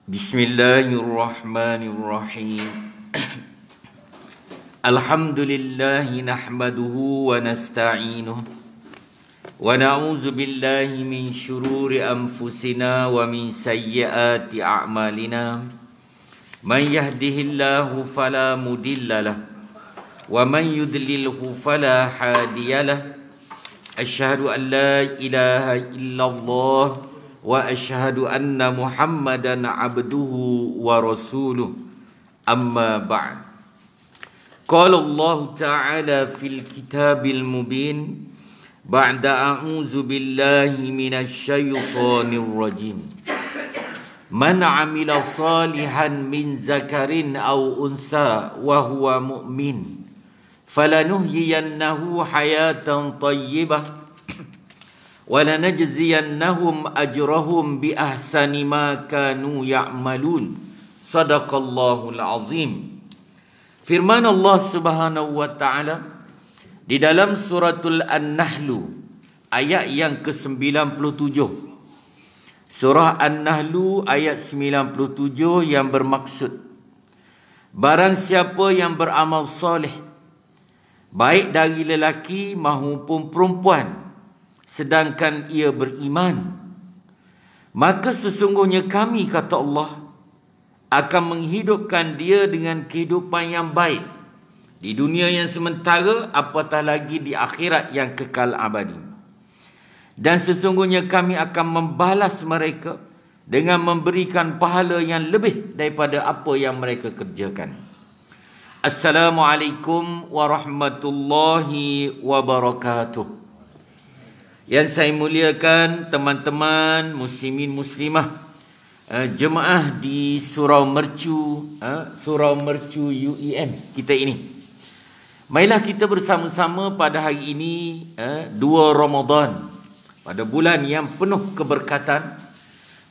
Bismillahirrahmanirrahim. Alhamdulillahi nahmaduhu wa nasta'inuhu wa na'udzu billahi min syururi anfusina wa min sayyiati a'malina. Man yahdihillahu fala mudilla lahu wa man yudlilhu fala hadiya lahu. Asyhadu an la ilaha illallah wa asyhadu anna Muhammadan abduhu wa rasuluh. Amma ba'd. Qala Allah Ta'ala fil kitabil mubin ba'da a'udzu billahi minasy syaithanir rajim. Man 'amila salihan min zakarin aw untha wa huwa mu'min falanuhyiyannahu hayatan thayyibah وَلَنَجْزِيَنَّهُمْ أَجْرَهُمْ بِأَحْسَنِ مَا كَانُوا يَعْمَلُونَ. Sadaqallahul azim. Firman Allah Subhanahu wa taala di dalam suratul An-Nahl ayat yang ke-97. Surah An-Nahl ayat 97 yang bermaksud, barang siapa yang beramal soleh baik dari lelaki maupun perempuan sedangkan ia beriman, maka sesungguhnya kami, kata Allah, akan menghidupkan dia dengan kehidupan yang baik di dunia yang sementara, apatah lagi di akhirat yang kekal abadi. Dan sesungguhnya kami akan membalas mereka dengan memberikan pahala yang lebih daripada apa yang mereka kerjakan. Assalamualaikum warahmatullahi wabarakatuh. Yang saya muliakan teman-teman muslimin muslimah, jemaah di Surau Mercu, UEM kita ini. Marilah kita bersama-sama pada hari ini 2 Ramadan, pada bulan yang penuh keberkatan,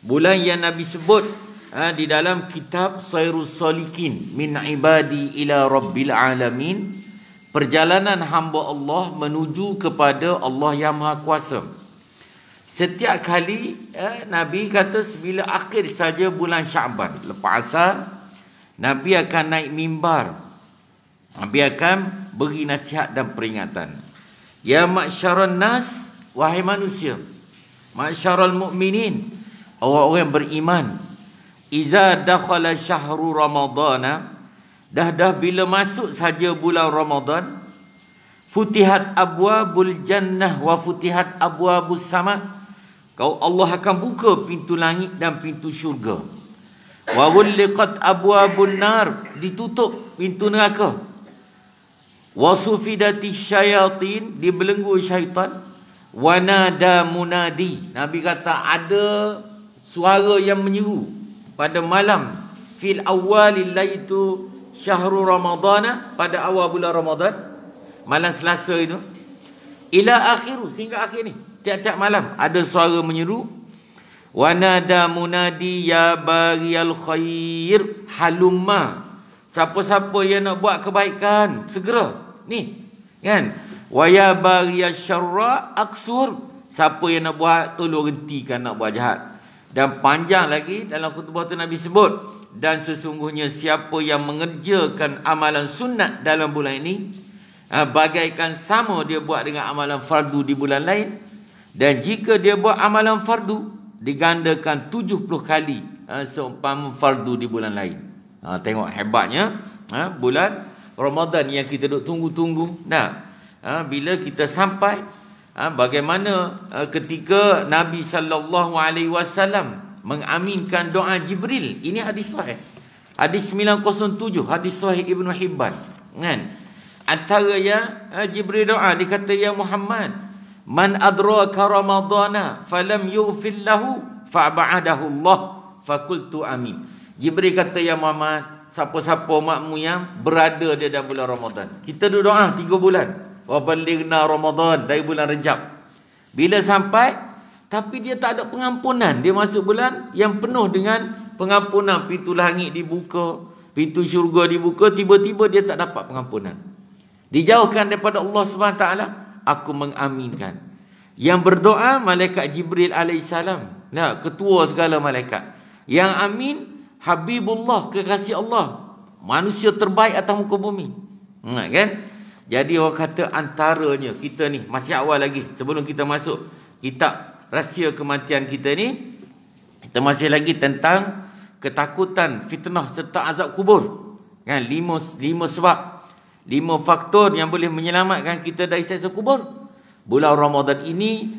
bulan yang Nabi sebut di dalam kitab Sayrus Salikin min ibadi ila rabbil alamin, perjalanan hamba Allah menuju kepada Allah yang Maha Kuasa. Setiap kali Nabi kata bila akhir saja bulan Syaban, lepas asar, Nabi akan naik mimbar. Nabi akan beri nasihat dan peringatan. Ya ma'syaran nas, wahai manusia, ma'syaral mu'minin, orang-orang beriman, iza dakhala syahru ramadana, dah bila masuk saja bulan Ramadan, futihat abwabul jannah wa futihat abwabus sama, kau Allah akan buka pintu langit dan pintu syurga. Wa ghulliqat abwabun nar, ditutup pintu neraka. Wa sufidatish syayatin, dibelenggu syaitan. Wa nada munadi, Nabi kata ada suara yang menyeru pada malam fil awwalil laitu syahrul ramadana, pada awal bulan Ramadan, malam Selasa itu, ila akhiru, sehingga akhir ni, tiap-tiap malam ada suara menyeru, wa nada munadi ya baghiyal khair halumma, siapa-siapa yang nak buat kebaikan segera ni kan, wa ya baghiyal syarra aksur, siapa yang nak buat tolong hentikan nak buat jahat. Dan panjang lagi dalam khutbah tu Nabi sebut, dan sesungguhnya siapa yang mengerjakan amalan sunat dalam bulan ini, bagaikan sama dia buat dengan amalan fardu di bulan lain. Dan jika dia buat amalan fardu, digandakan 70 kali seumpama fardu di bulan lain. Tengok hebatnya bulan Ramadan yang kita duk tunggu-tunggu. Bila kita sampai, bagaimana ketika Nabi SAW mengaminkan doa Jibril. Ini hadis sahih, hadis 907, hadis sahih Ibn Hibban kan. Antara yang Jibril doa, dia kata, ya Muhammad, man adraka ramadana falam yughfir lahu fa'ba'adahu Allah, fakultu amin. Jibril kata, ya Muhammad, siapa-siapa makmu yang berada di dalam bulan Ramadan, kita doa 3 bulan, wa balighna Ramadan, dari bulan Rejab, bila sampai tapi dia tak ada pengampunan, dia masuk bulan yang penuh dengan pengampunan, pintu langit dibuka, pintu syurga dibuka, tiba-tiba dia tak dapat pengampunan, dijauhkan daripada Allah SWT. Aku mengaminkan. Yang berdoa malaikat Jibril alaihissalam, ketua segala malaikat. Yang amin Habibullah, kekasih Allah, manusia terbaik atas muka bumi. Kan? Jadi orang kata antaranya kita ni masih awal lagi, sebelum kita masuk kitab rahsia kematian kita ni, kita masih lagi tentang ketakutan, fitnah serta azab kubur. Kan? Lima sebab, 5 faktor yang boleh menyelamatkan kita dari siksa kubur. Bulan Ramadan ini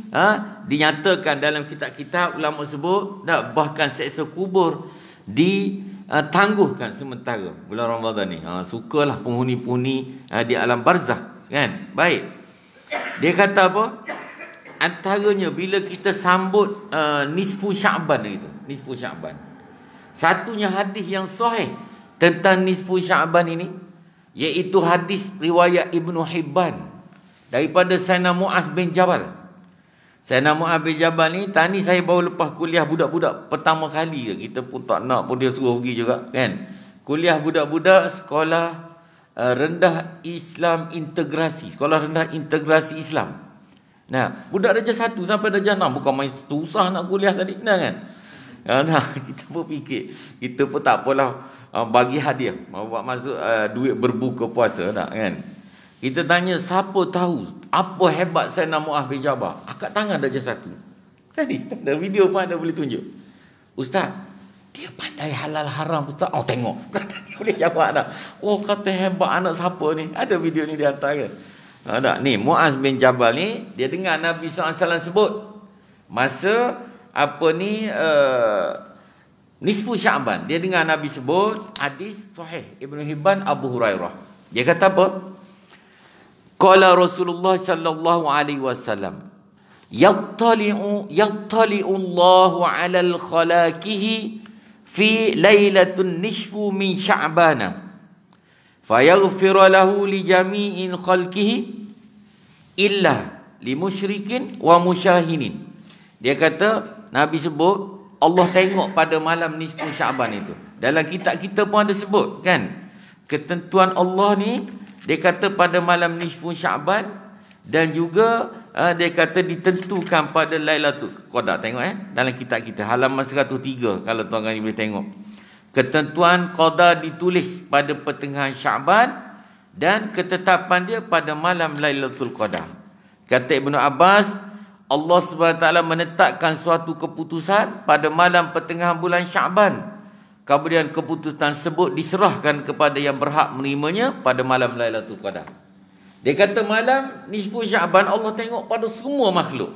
dinyatakan dalam kitab-kitab ulama sebut, bahkan siksa kubur ditangguhkan sementara bulan Ramadan ni. Sukalah penghuni-penghuni di alam barzah, kan? Baik. Dia kata apa? Antaranya bila kita sambut nisfu Sya'ban itu, nisfu Sya'ban. Satunya hadis yang sahih tentang nisfu Sya'ban ini, iaitu hadis riwayat Ibnu Hibban daripada Sayyidina Mu'az bin Jabal. Sayyidina Mu'az bin Jabal ni, tadi saya baru lepas kuliah budak-budak pertama kali. Kita pun tak nak pun dia suruh pergi juga, kan? Kuliah budak-budak sekolah rendah Islam integrasi, sekolah rendah integrasi Islam. Nah, budak darjah 1 sampai darjah 6, bukan main susah nak kuliah tadi, kan? Nah, kita pun fikir, kita pun tak apalah bagi hadiah, buat masuk duit berbuka puasa, tak, kan? Kita tanya siapa tahu apa hebat Sayyidina Mu'az bin Jabal. Angkat tangan darjah 1. Tadi ada video pun ada boleh tunjuk. Ustaz, dia pandai halal haram, Ustaz. Oh, tengok. Dia boleh jawab dah. Oh, kata hebat anak siapa ni. Ada video ni di atas kan. Ada. Ni Mu'az bin Jabal ni, dia dengar Nabi SAW sebut masa apa ni nisfu Sya'ban. Dia dengar Nabi sebut hadis sahih Ibnu Hibban, Abu Hurairah. Dia kata apa? Qala Rasulullah sallallahu alaihi wasallam, yattali'u Allahu 'ala al-khalaqihi fi lailatun nisfu min Sya'bana fayaghfir lahu li jami'in khalqihi illa li musyrikin wa musyahinin. Dia kata, Nabi sebut Allah tengok pada malam nisfu Sya'ban itu. Dalam kitab kita pun ada sebut, kan? Ketentuan Allah ni, dia kata pada malam nisfu Sya'ban, dan juga dia kata ditentukan pada Lailatul Qadar. Tengok dalam kitab kita halaman 103 kalau tuan-tuan boleh tengok. Ketentuan qada ditulis pada pertengahan Sya'ban dan ketetapan dia pada malam Lailatul Qadar. Kata Ibnu Abbas, Allah SWT menetapkan suatu keputusan pada malam pertengahan bulan Sya'ban. Kemudian keputusan tersebut diserahkan kepada yang berhak menerimanya pada malam Lailatul Qadar. Dia kata malam nisfu Sya'ban Allah tengok pada semua makhluk.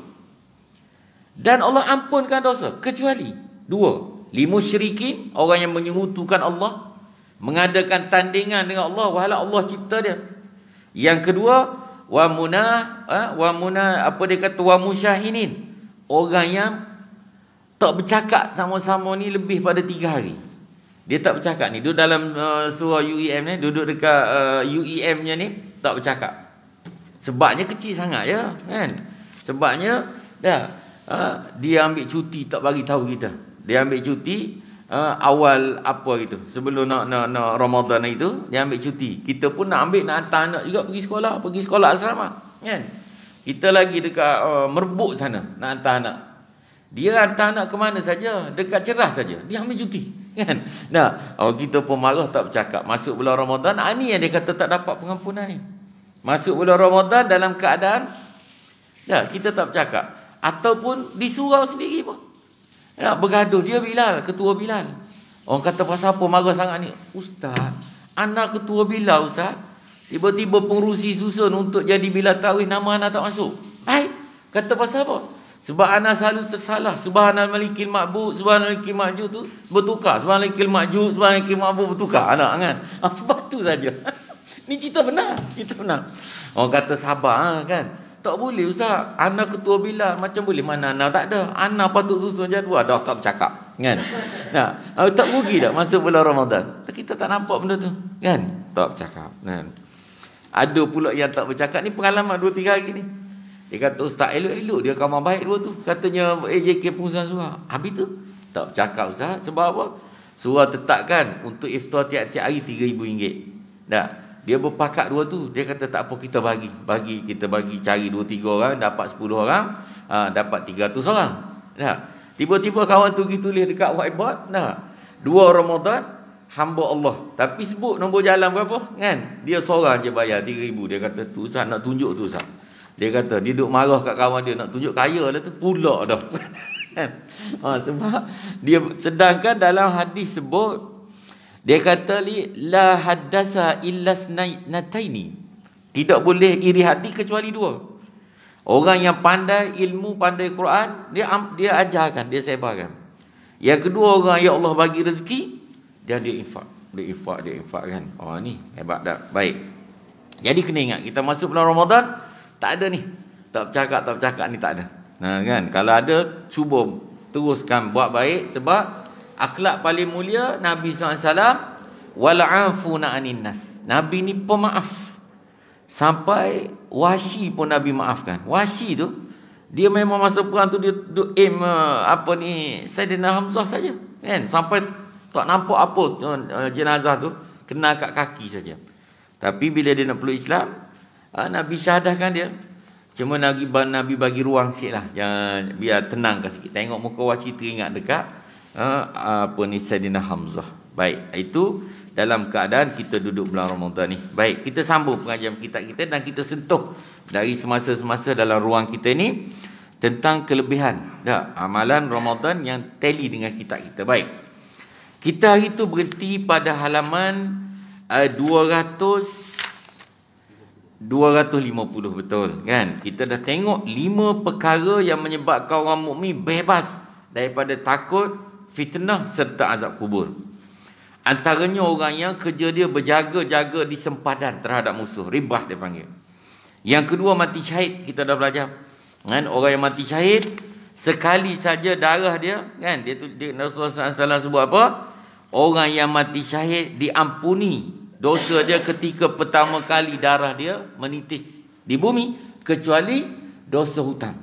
Dan Allah ampunkan dosa kecuali 2. Limusyrikin, orang yang menyekutukan Allah, mengadakan tandingan dengan Allah walau Allah cipta dia. Yang kedua, wa musyahinin, orang yang tak bercakap sama-sama ni lebih pada 3 hari. Dia tak bercakap ni. Duduk dalam surah UEM ni, duduk dekat UEM-nya ni, tak bercakap. Sebabnya kecil sangat ya, kan? Sebabnya dia ambil cuti, tak bagi tahu kita. Dia ambil cuti awal apa gitu. Sebelum nak Ramadan itu, dia ambil cuti. Kita pun nak ambil, nak hantar anak juga pergi sekolah asrama, kan? Kita lagi dekat Merbuk sana, nak hantar anak. Dia hantar anak ke mana saja, dekat Ceras saja, dia ambil cuti, kan? Nah, kita pun marah tak bercakap. Masuk bulan Ramadan, ni yang dia kata tak dapat pengampunan ni. Masuk bulan Ramadan dalam keadaan kita tak bercakap, ataupun di surau sendiri pun bergaduh. Dia Bilal, ketua Bilal. Orang kata pasal apa marah sangat ni? Ustaz, anak ketua Bilal, Ustaz, tiba-tiba pengurusi susun untuk jadi Bilal Tarawih, nama anak tak masuk. Kata pasal apa? Sebab anak selalu tersalah. Subhanal malikil ma'bud, subhanal malikil ma'jud tu bertukar. Subhanal malikil ma'jud, subhanal malikil ma'bud bertukar anak, kan? Sebab tu saja. Ni cerita benar, Orang kata sabar, kan? Tak boleh, Ustaz. Anak ketua Bilal macam boleh, mana anak tak ada. Anak patut susun jadual, dah tak bercakap, kan? Nah, tak rugi tak masuk bulan Ramadan? Kita tak nampak benda tu, kan? Tak bercakap, kan? Ada pula yang tak bercakap ni pengalaman 2-3 hari ni. Dia kata, Ustaz, elok-elok dia kawan baik dua tu. Katanya AJK pengurusan surah. Habis tu tak bercakap, Ustaz. Sebab apa? Surah tetapkan untuk iftar tiap-tiap hari RM3,000. Dah. Dia berpakat dua tu. Dia kata tak apa, kita bagi. Kita bagi, cari 2-3 orang, dapat 10 orang, dapat 300 orang. Dah. Tiba-tiba kawan tu pergi tulis dekat whiteboard. Dah. 2 Ramadan hamba Allah. Tapi sebut nombor jalan berapa? Kan? Dia seorang je bayar 3,000. Dia kata tu Ustaz nak tunjuk tu Ustaz. Dia kata dia duduk marah kat kawan dia nak tunjuk kaya lah tu. Pula dah. Kan? Sebab dia sedangkan dalam hadis sebut dia kata la haddasa illa nataini. Tidak boleh iri hati kecuali 2. Orang yang pandai ilmu, pandai Quran, dia ajarkan, dia sebarkan. Yang kedua, orang yang Allah bagi rezeki, dia infak kan. Oh ni hebat dah. Baik. Jadi kena ingat kita masuk bulan Ramadan tak ada ni. Tak bercakap ni tak ada. Nah kan, kalau ada cuba teruskan buat baik sebab akhlak paling mulia Nabi SAW wal'afuna anin nas. Nabi ni pemaaf. Sampai Wahsy pun Nabi maafkan. Wahsy tu dia memang masa perang tu dia aim Sayyidina Hamzah saja kan, sampai tak nampak apa jenazah tu, kena kat kaki saja. Tapi bila dia nak peluk Islam, Nabi syahadahkan dia. Cuma Nabi bagi ruang sikit lah, jangan, biar tenangkan sikit. Tengok muka Wahsy teringat dekat Sayyidina Hamzah. Baik, itu dalam keadaan kita duduk bulan Ramadan ni. Baik, kita sambung pengajian kitab kita dan kita sentuh dari semasa-semasa dalam ruang kita ni tentang kelebihan amalan Ramadan yang tally dengan kitab kita. Baik, kita hari tu berhenti pada halaman 250, betul kan? Kita dah tengok 5 perkara yang menyebabkan orang mukmin bebas daripada takut, fitnah serta azab kubur. Antaranya orang yang kerja dia berjaga-jaga di sempadan terhadap musuh, ribah dia panggil. Yang kedua, mati syahid. Kita dah belajar kan, orang yang mati syahid sekali saja darah dia kan, dia Rasulullah SAW sebut apa? Orang yang mati syahid diampuni dosa dia ketika pertama kali darah dia menitis di bumi, kecuali dosa hutang.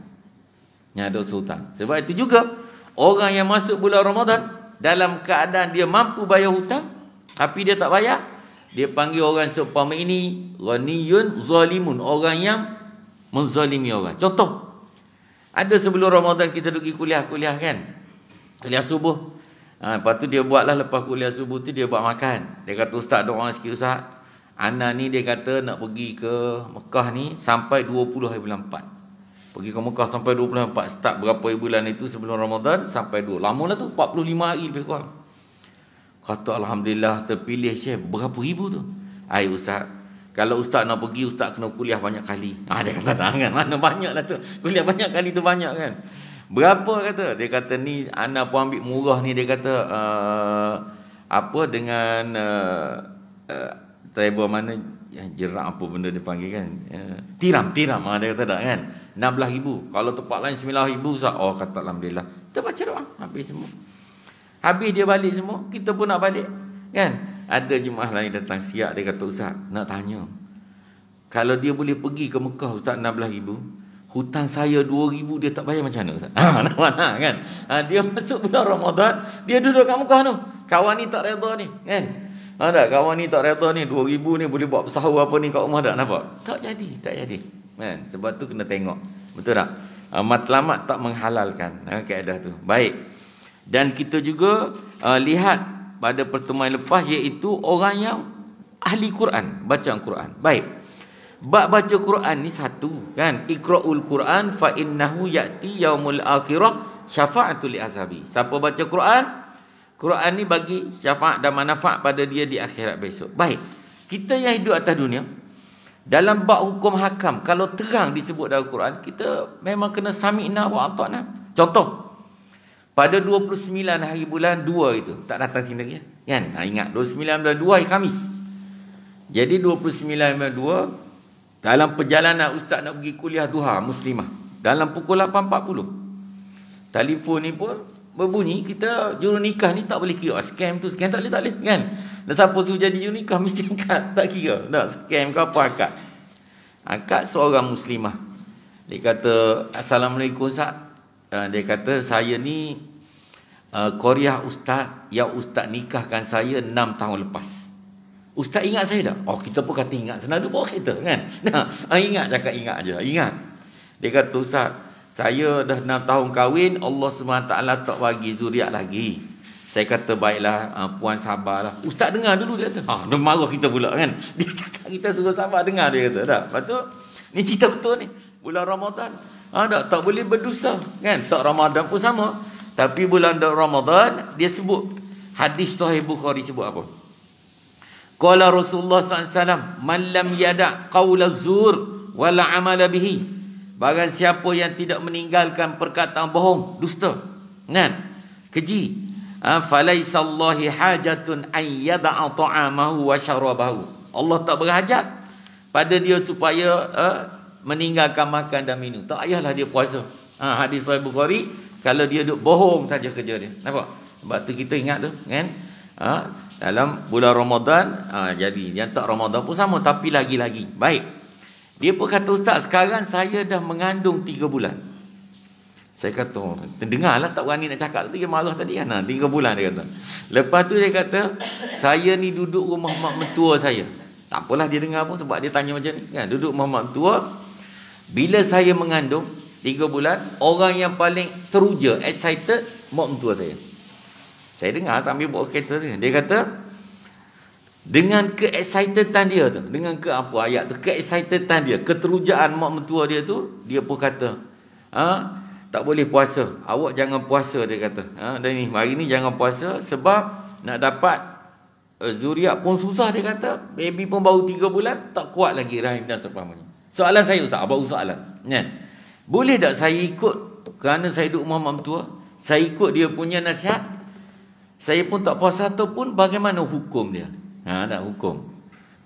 Ya, dosa hutang. Sebab itu juga orang yang masuk bulan Ramadan dalam keadaan dia mampu bayar hutang tapi dia tak bayar, dia panggil orang seumpama ini ghaniyun zalimun, orang yang menzalimi orang. Contoh, ada sebelum Ramadan kita pergi kuliah kan, kuliah subuh. Lepas tu dia buatlah, lepas kuliah subuh tu dia buat makan. Dia kata, Ustaz doa sikit Ustaz, Ana ni dia kata nak pergi ke Mekah ni sampai 20 hari bulan 4. Pergi ke Mekah sampai 24. Start berapa bulan itu sebelum Ramadan sampai 2. Lama lah tu, 45 hari lebih kurang. Kata Alhamdulillah terpilih Syekh. Berapa ribu tu? Ay Ustaz, kalau Ustaz nak pergi, Ustaz kena kuliah banyak kali. Dia kata kan, mana banyak lah tu. Kuliah banyak kali tu banyak kan. Berapa kata? Dia kata ni Ana pun ambil murah ni. Dia kata dengan travel mana jerak apa benda dia panggil kan, tiram dia kata tak kan, 16,000. Kalau tempat lain 9,000 Ustaz. Oh kata Alhamdulillah. Kita baca doa habis semua. Habis dia balik semua, kita pun nak balik kan. Ada jemaah lain datang siap, dia kata Ustaz nak tanya, kalau dia boleh pergi ke Mekah Ustaz 16,000, hutang saya 2,000 dia tak bayar, macam mana Ustaz? Nak mana kan? Dia masuk bulan Ramadan, dia duduk kat Mekah tu, kawan ni tak reda ni kan. Tak, kawan ni tak reda ni, 2,000 ni boleh buat sahur apa ni kat rumah tak nampak? Tak jadi kan. Sebab tu kena tengok, betul tak? Matlamat tak menghalalkan kaedah tu. Baik. Dan kita juga lihat pada pertemuan lepas, iaitu orang yang ahli Quran, bacaan Quran. Baik. Bab baca Quran ni satu kan, iqra'ul Quran fa innahu ya'ti yaumul akhirah syafa'atul li ashabi. Siapa baca Quran ni bagi syafaat dan manfaat pada dia di akhirat besok. Baik. Kita yang hidup atas dunia, dalam bab hukum hakam, kalau terang disebut dalam Quran, kita memang kena sami'na wa ata'na. Contoh, pada 29 hari bulan 2 itu, tak datang sini lagi kan? Ingat 29 bulan 2 hari Khamis. Jadi 29 bulan 2 dalam perjalanan ustaz nak pergi kuliah duha muslimah, dalam pukul 8.40 telefon ni pun berbunyi. Kita juru nikah ni tak boleh kira scam tu, scam tak boleh kan. Dan siapa suruh jadi juru nikah mesti angkat, tak kira tak scam ke apa, angkat seorang muslimah. Dia kata, Assalamualaikum Ustaz. Dia kata, saya ni Korea Ustaz yang Ustaz nikahkan saya 6 tahun lepas. Ustaz ingat saya tak? Oh, kita pun kata ingat. Senang dia bawa kereta kan. Ingat, cakap ingat je. Ingat. Dia kata, Ustaz, saya dah 6 tahun kahwin, Allah SWT tak bagi zuriat lagi. Saya kata baiklah, puan sabarlah. Ustaz dengar dulu, dia kata. Dia marah kita pula kan. Dia cakap kita suruh sabar, dengar, dia kata. Dah. Lepas tu ni cerita betul ni. Bulan Ramadan. Tak boleh berdusta kan. Tak Ramadan pun sama. Tapi bulan Ramadan dia sebut hadis Sahih Bukhari sebut apa? Qala Rasulullah SAW, man lam yada' qawla zur wala amala bihi. Barang siapa yang tidak meninggalkan perkataan bohong, dusta, kan? Keji. Falaisa Allahi hajatun an yada'a ta'amahu wa syarabahu. Allah tak berhajat pada dia supaya meninggalkan makan dan minum. Tak payahlah dia puasa. Hadis Sahih Bukhari, kalau dia duk bohong saja kerja dia. Nampak? Sebab tu kita ingat tu, kan? Dalam bulan Ramadan, jadi yang tak Ramadan pun sama, tapi lagi-lagi. Baik. Dia pun kata, Ustaz, sekarang saya dah mengandung 3 bulan. Saya kata, terdengarlah tak berani nak cakap tu, dia marah tadi kan. 3 bulan dia kata. Lepas tu dia kata, saya ni duduk rumah mak mentua saya. Tak apalah dia dengar pun sebab dia tanya macam ni kan. Duduk rumah mak mentua. Bila saya mengandung 3 bulan, orang yang paling teruja, excited, mak mentua saya. Saya dengar sambil bawa kereta dia. Dia kata, dengan ke-excitedan dia tu, dengan ayat tu, ke-excitedan dia, keterujaan mak mentua dia tu, dia pun kata, tak boleh puasa. Awak jangan puasa, dia kata. Dan ni, hari ni jangan puasa sebab nak dapat zuriat pun susah, dia kata. Baby pun baru 3 bulan, tak kuat lagi rahim dan seumpamanya. Soalan saya, Ustaz, apa soalan? Kan? Boleh tak saya ikut, kerana saya duduk rumah mak mentua, saya ikut dia punya nasihat, saya pun tak puasa ataupun bagaimana hukum dia? Tak hukum.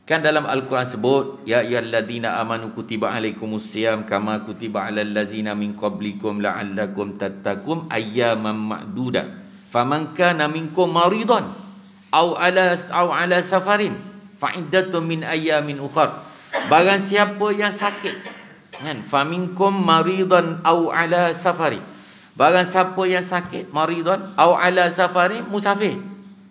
Kan dalam Al-Quran sebut, ya ayyuhallazina amanu kutiba alaikumusiyam kama kutiba alal ladzina min qablikum la'allakum tattaqun ayyaman ma'dudat. Faman kana minkum maridan aw ala safarin fa iddatun min ayyamin ukhra. Barang siapa yang sakit, kan? Faminkum maridan aw ala safarin. Barang siapa yang sakit, maridan aw ala safarin, musafir,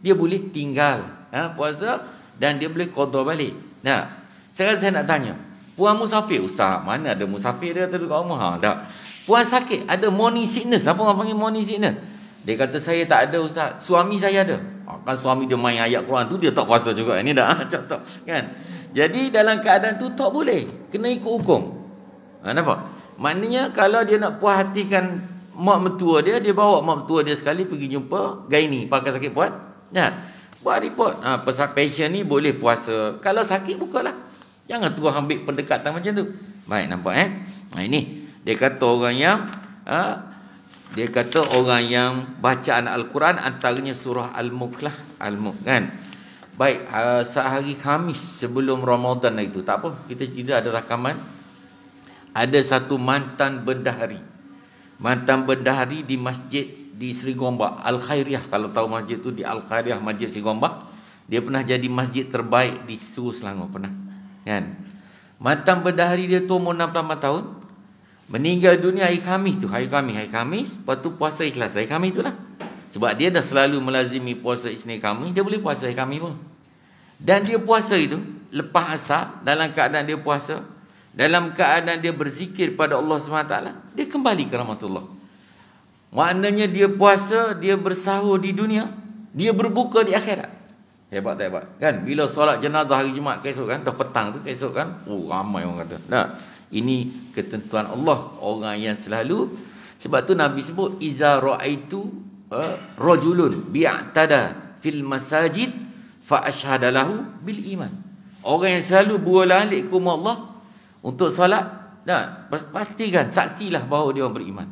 dia boleh tinggal puasa dan dia boleh qada balik. Nah, sekarang saya nak tanya, puan musafir, Ustaz, mana ada musafir dia duduk kat rumah? Tak. Puan sakit, ada morning sickness. Apa orang panggil morning sickness? Dia kata, saya tak ada, Ustaz. Suami saya ada. Kan suami dia main ayat Quran tu, dia tak puasa juga. Ini dah tak, kan? Jadi dalam keadaan tu tak boleh, kena ikut hukum. Nampak? Maknanya kalau dia nak puas hatikan mak mentua dia, dia bawa mak mentua dia sekali pergi jumpa gaini pakar sakit puan. Buat report. Pasal passion ni boleh puasa. Kalau sakit, bukalah. Jangan terus ambil pendekatan macam tu. Baik, nampak ini dia kata orang yang bacaan Al-Quran antaranya surah Al-Mulk kan. Baik, sehari Khamis sebelum Ramadan itu, tak apa, kita tidak ada rakaman. Ada satu mantan bendahari di masjid di Seri Gombak, Al-Khairiyah. Kalau tahu masjid tu, di Al-Khairiyah, Masjid Seri Gombak. Dia pernah jadi masjid terbaik di seluruh Selangor, pernah. Kan? Mantan bendahari dia tu umur 68 tahun. Meninggal dunia hari Khamis tu. Hari Khamis. Lepas tu puasa ikhlas hari Khamis tu lah. Sebab dia dah selalu melazimi puasa Isnin Khamis, dia boleh puasa hari Khamis pun. Dan dia puasa itu, lepas asar, dalam keadaan dia puasa, dalam keadaan dia berzikir pada Allah SWT, dia kembali ke rahmatullah. Maknanya dia puasa, dia bersahur di dunia, dia berbuka di akhirat. Hebat tak hebat? Kan? Bila solat jenazah hari Jumaat esok kan, dah petang tu esok kan, ramai orang kata. Ini ketentuan Allah, orang yang selalu. Sebab tu Nabi sebut, iza ra'aitu rajulun bi'tada fil masajid fa ashhadalahu bil iman. Orang yang selalu berulang-alik ke rumah Allah untuk solat, pastikan, saksilah bahawa dia orang beriman.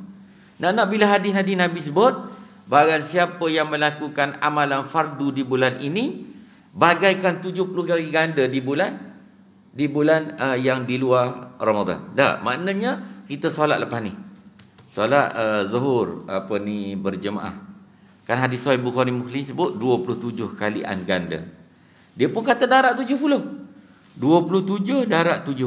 Nak bila hadis-hadis Nabi sebut, barang siapa yang melakukan amalan fardu di bulan ini, bagaikan 70 kali ganda di bulan yang di luar Ramadan. Maknanya kita solat lepas ni, solat zuhur berjemaah. Kan hadis Sahih Bukhari Muslim sebut 27 kalian ganda. Dia pun kata darat 70. 27 darat 70.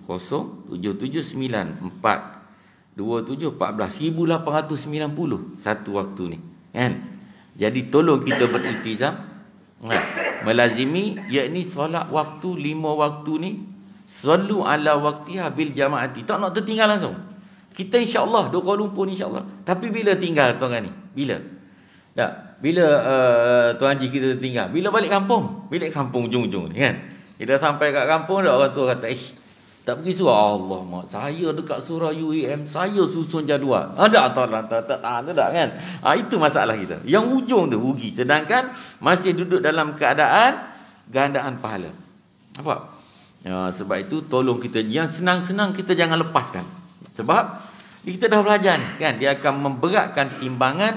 0 77 9 4 27 14 1890 satu waktu ni, kan? Jadi tolong kita beriltizam, melazimi, yakni solat waktu 5 waktu ni, sallu ala waqtiha bil jamaati. Tak nak tertinggal langsung. Kita insya-Allah di Kuala Lumpur insya-Allah. Tapi bila tinggal tuan ni? Bila? Bila Tuan Haji kita tinggal, bila balik kampung ujung-ujung ni kan. Kita sampai kat kampung dah orang tua kata, tak pergi surau. Allah mak, saya dekat surau UEM, saya susun jadual. Tak kan. Itu masalah kita. Yang ujung tu rugi, sedangkan masih duduk dalam keadaan gandaan pahala. Nampak? Sebab itu tolong kita, yang senang-senang kita jangan lepaskan. Sebab kita dah belajar ni kan, dia akan memberatkan timbangan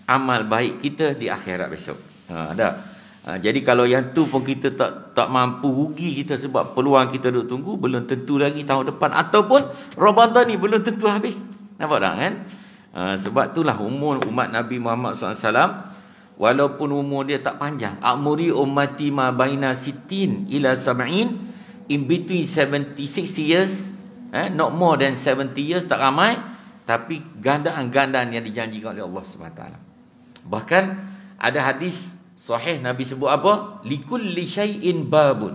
amal baik kita di akhirat besok. Jadi kalau yang tu pun kita tak mampu, rugi kita sebab peluang kita duk tunggu, belum tentu lagi tahun depan ataupun Ramadan ni belum tentu habis. Nampak tak kan? Sebab itulah umur umat Nabi Muhammad SAW, walaupun umur dia tak panjang, amuri ummati ma baina sittin ila sab'in, in between 60 years, not more than 70 years, tak ramai, tapi gandaan-gandaan yang dijanjikan oleh Allah SWT. Bahkan ada hadis sahih Nabi sebut apa? Likulli syai'in babun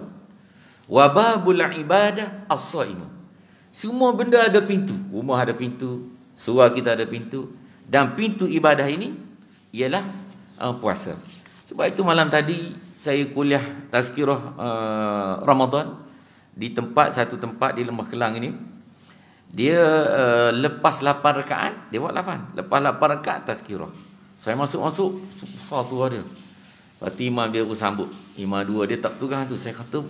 wa babul ibadah as-shaim. Semua benda ada pintu. Rumah ada pintu, surau kita ada pintu, dan pintu ibadah ini ialah puasa. Sebab itu malam tadi saya kuliah tazkirah Ramadan di satu tempat di Lembah Kelang ini. Dia lepas 8 rakaat, dia buat 8. Lepas 8 rakaat tazkirah. Saya masuk besar surau dia. Lepas imam dia pun sambut. Imam 2 dia tak pegang tu. Saya kata,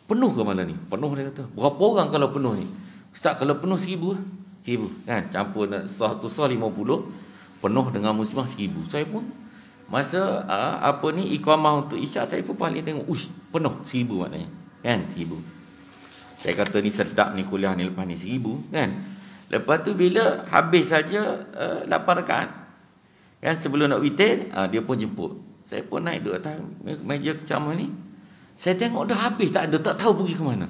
penuh ke mana ni? Penuh, dia kata. Berapa orang kalau penuh ni? Ustaz, kalau penuh 1,000 lah. 1,000 kan? Campur satu sah 50, penuh dengan muslimah 1,000. Saya pun masa iqamah untuk isyak, saya pun paling tengok, penuh 1,000 maknanya. Kan? 1,000. Saya kata ni sedap ni kuliah ni, lepas ni 1,000 kan. Lepas tu bila habis saja 8 rakaat kan, sebelum nak witir, dia pun jemput. Saya pun naik duduk atas meja ceramah ni. Saya tengok dah habis, tak tahu pergi ke mana.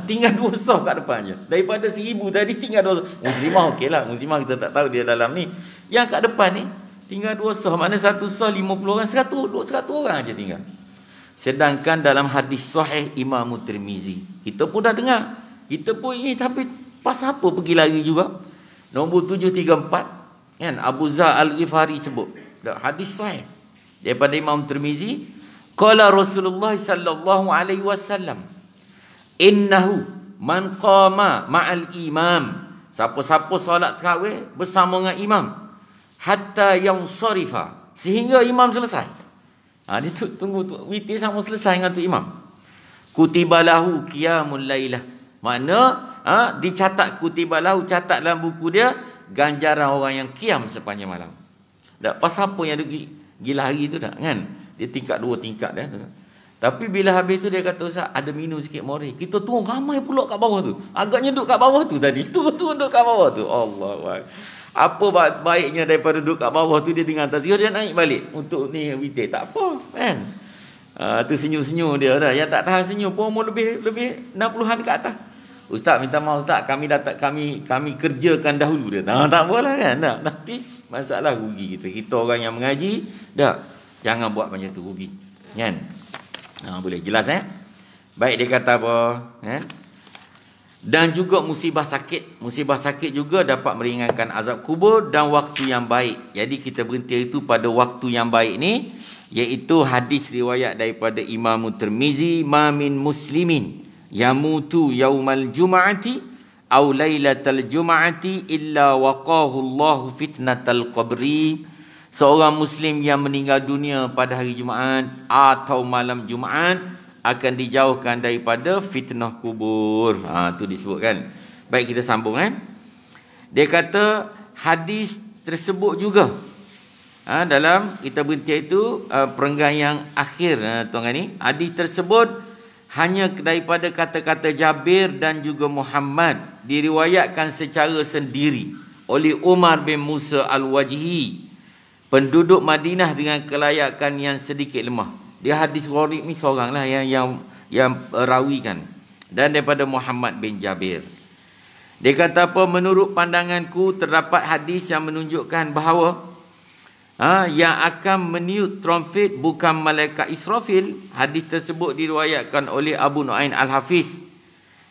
Tinggal 2 sah kat depan je. Daripada 1,000 tadi tinggal 2 sah. Muslimah okeylah, muslimah kita tak tahu dia dalam ni. Yang kat depan ni tinggal 2 sah. Mana satu sah 50 orang, 100 orang aja tinggal. Sedangkan dalam hadis sahih Imam Tirmizi, kita pun dah dengar. Kita pun ini, tapi pas apa pergi lari juga. Nombor 734 kan, Abu Zar Al-Ghifari sebut. Hadis sahih daripada Imam Tirmizi, qala Rasulullah sallallahu alaihi wasallam, innahu man qama ma'al imam, siapa-siapa solat tarawih bersama dengan imam, hatta yansarifa, sehingga imam selesai. Dia tunggu witir sama selesai dengan tu imam. Kutibalahu qiyamul lailah, makna dicatat, kutibalahu, catat dalam buku dia ganjaran orang yang qiyam sepanjang malam. Tak pas apa yang gila hari tu dah kan. Dia tingkat 2 tingkat dah tu. Tapi bila habis tu dia kata, Ustaz, ada minum sikit mori. Kita turun ramai pula kat bawah tu. Agaknya duduk kat bawah tu tadi. Turun duduk kat bawah tu. Allah. Apa baiknya daripada duduk kat bawah tu, dia dengar tazkirah, dia naik balik untuk ni witir. Tak apa kan. Tu senyum-senyum dia dah. Yang tak tahan senyum pun umur lebih 60-an ke atas. Ustaz, minta maaf Ustaz, kami kerjakan dahulu dia. Tak apalah kan. Tapi masalah rugi kita. Kita orang yang mengaji, jangan buat macam tu, rugi. Kan? Boleh jelas Baik, dia kata apa? Dan juga musibah sakit. Musibah sakit juga dapat meringankan azab kubur dan waktu yang baik. Jadi kita berhenti itu pada waktu yang baik ni, iaitu hadis riwayat daripada Imam Tirmizi, ma min muslimin yamutu yaumal jum'ati aw lailatal jum'ati illa waqahu Allahu fitnatal qabri. Seorang muslim yang meninggal dunia pada hari Jumaat atau malam Jumaat akan dijauhkan daripada fitnah kubur. Tu disebutkan. Baik, kita sambung Dia kata hadis tersebut juga dalam kita berhenti itu perenggan yang akhir tuan ni. Hadis tersebut hanya daripada kata-kata Jabir dan juga Muhammad, diriwayatkan secara sendiri oleh Umar bin Musa Al-Wajhi, penduduk Madinah dengan kelayakan yang sedikit lemah. Dia hadis gharib ni seorang lah yang rawikan, dan daripada Muhammad bin Jabir. Dia kata apa? Menurut pandanganku terdapat hadis yang menunjukkan bahawa yang akan meniup trompet bukan malaikat Israfil. Hadis tersebut diriwayatkan oleh Abu Nu'ain Al-Hafiz.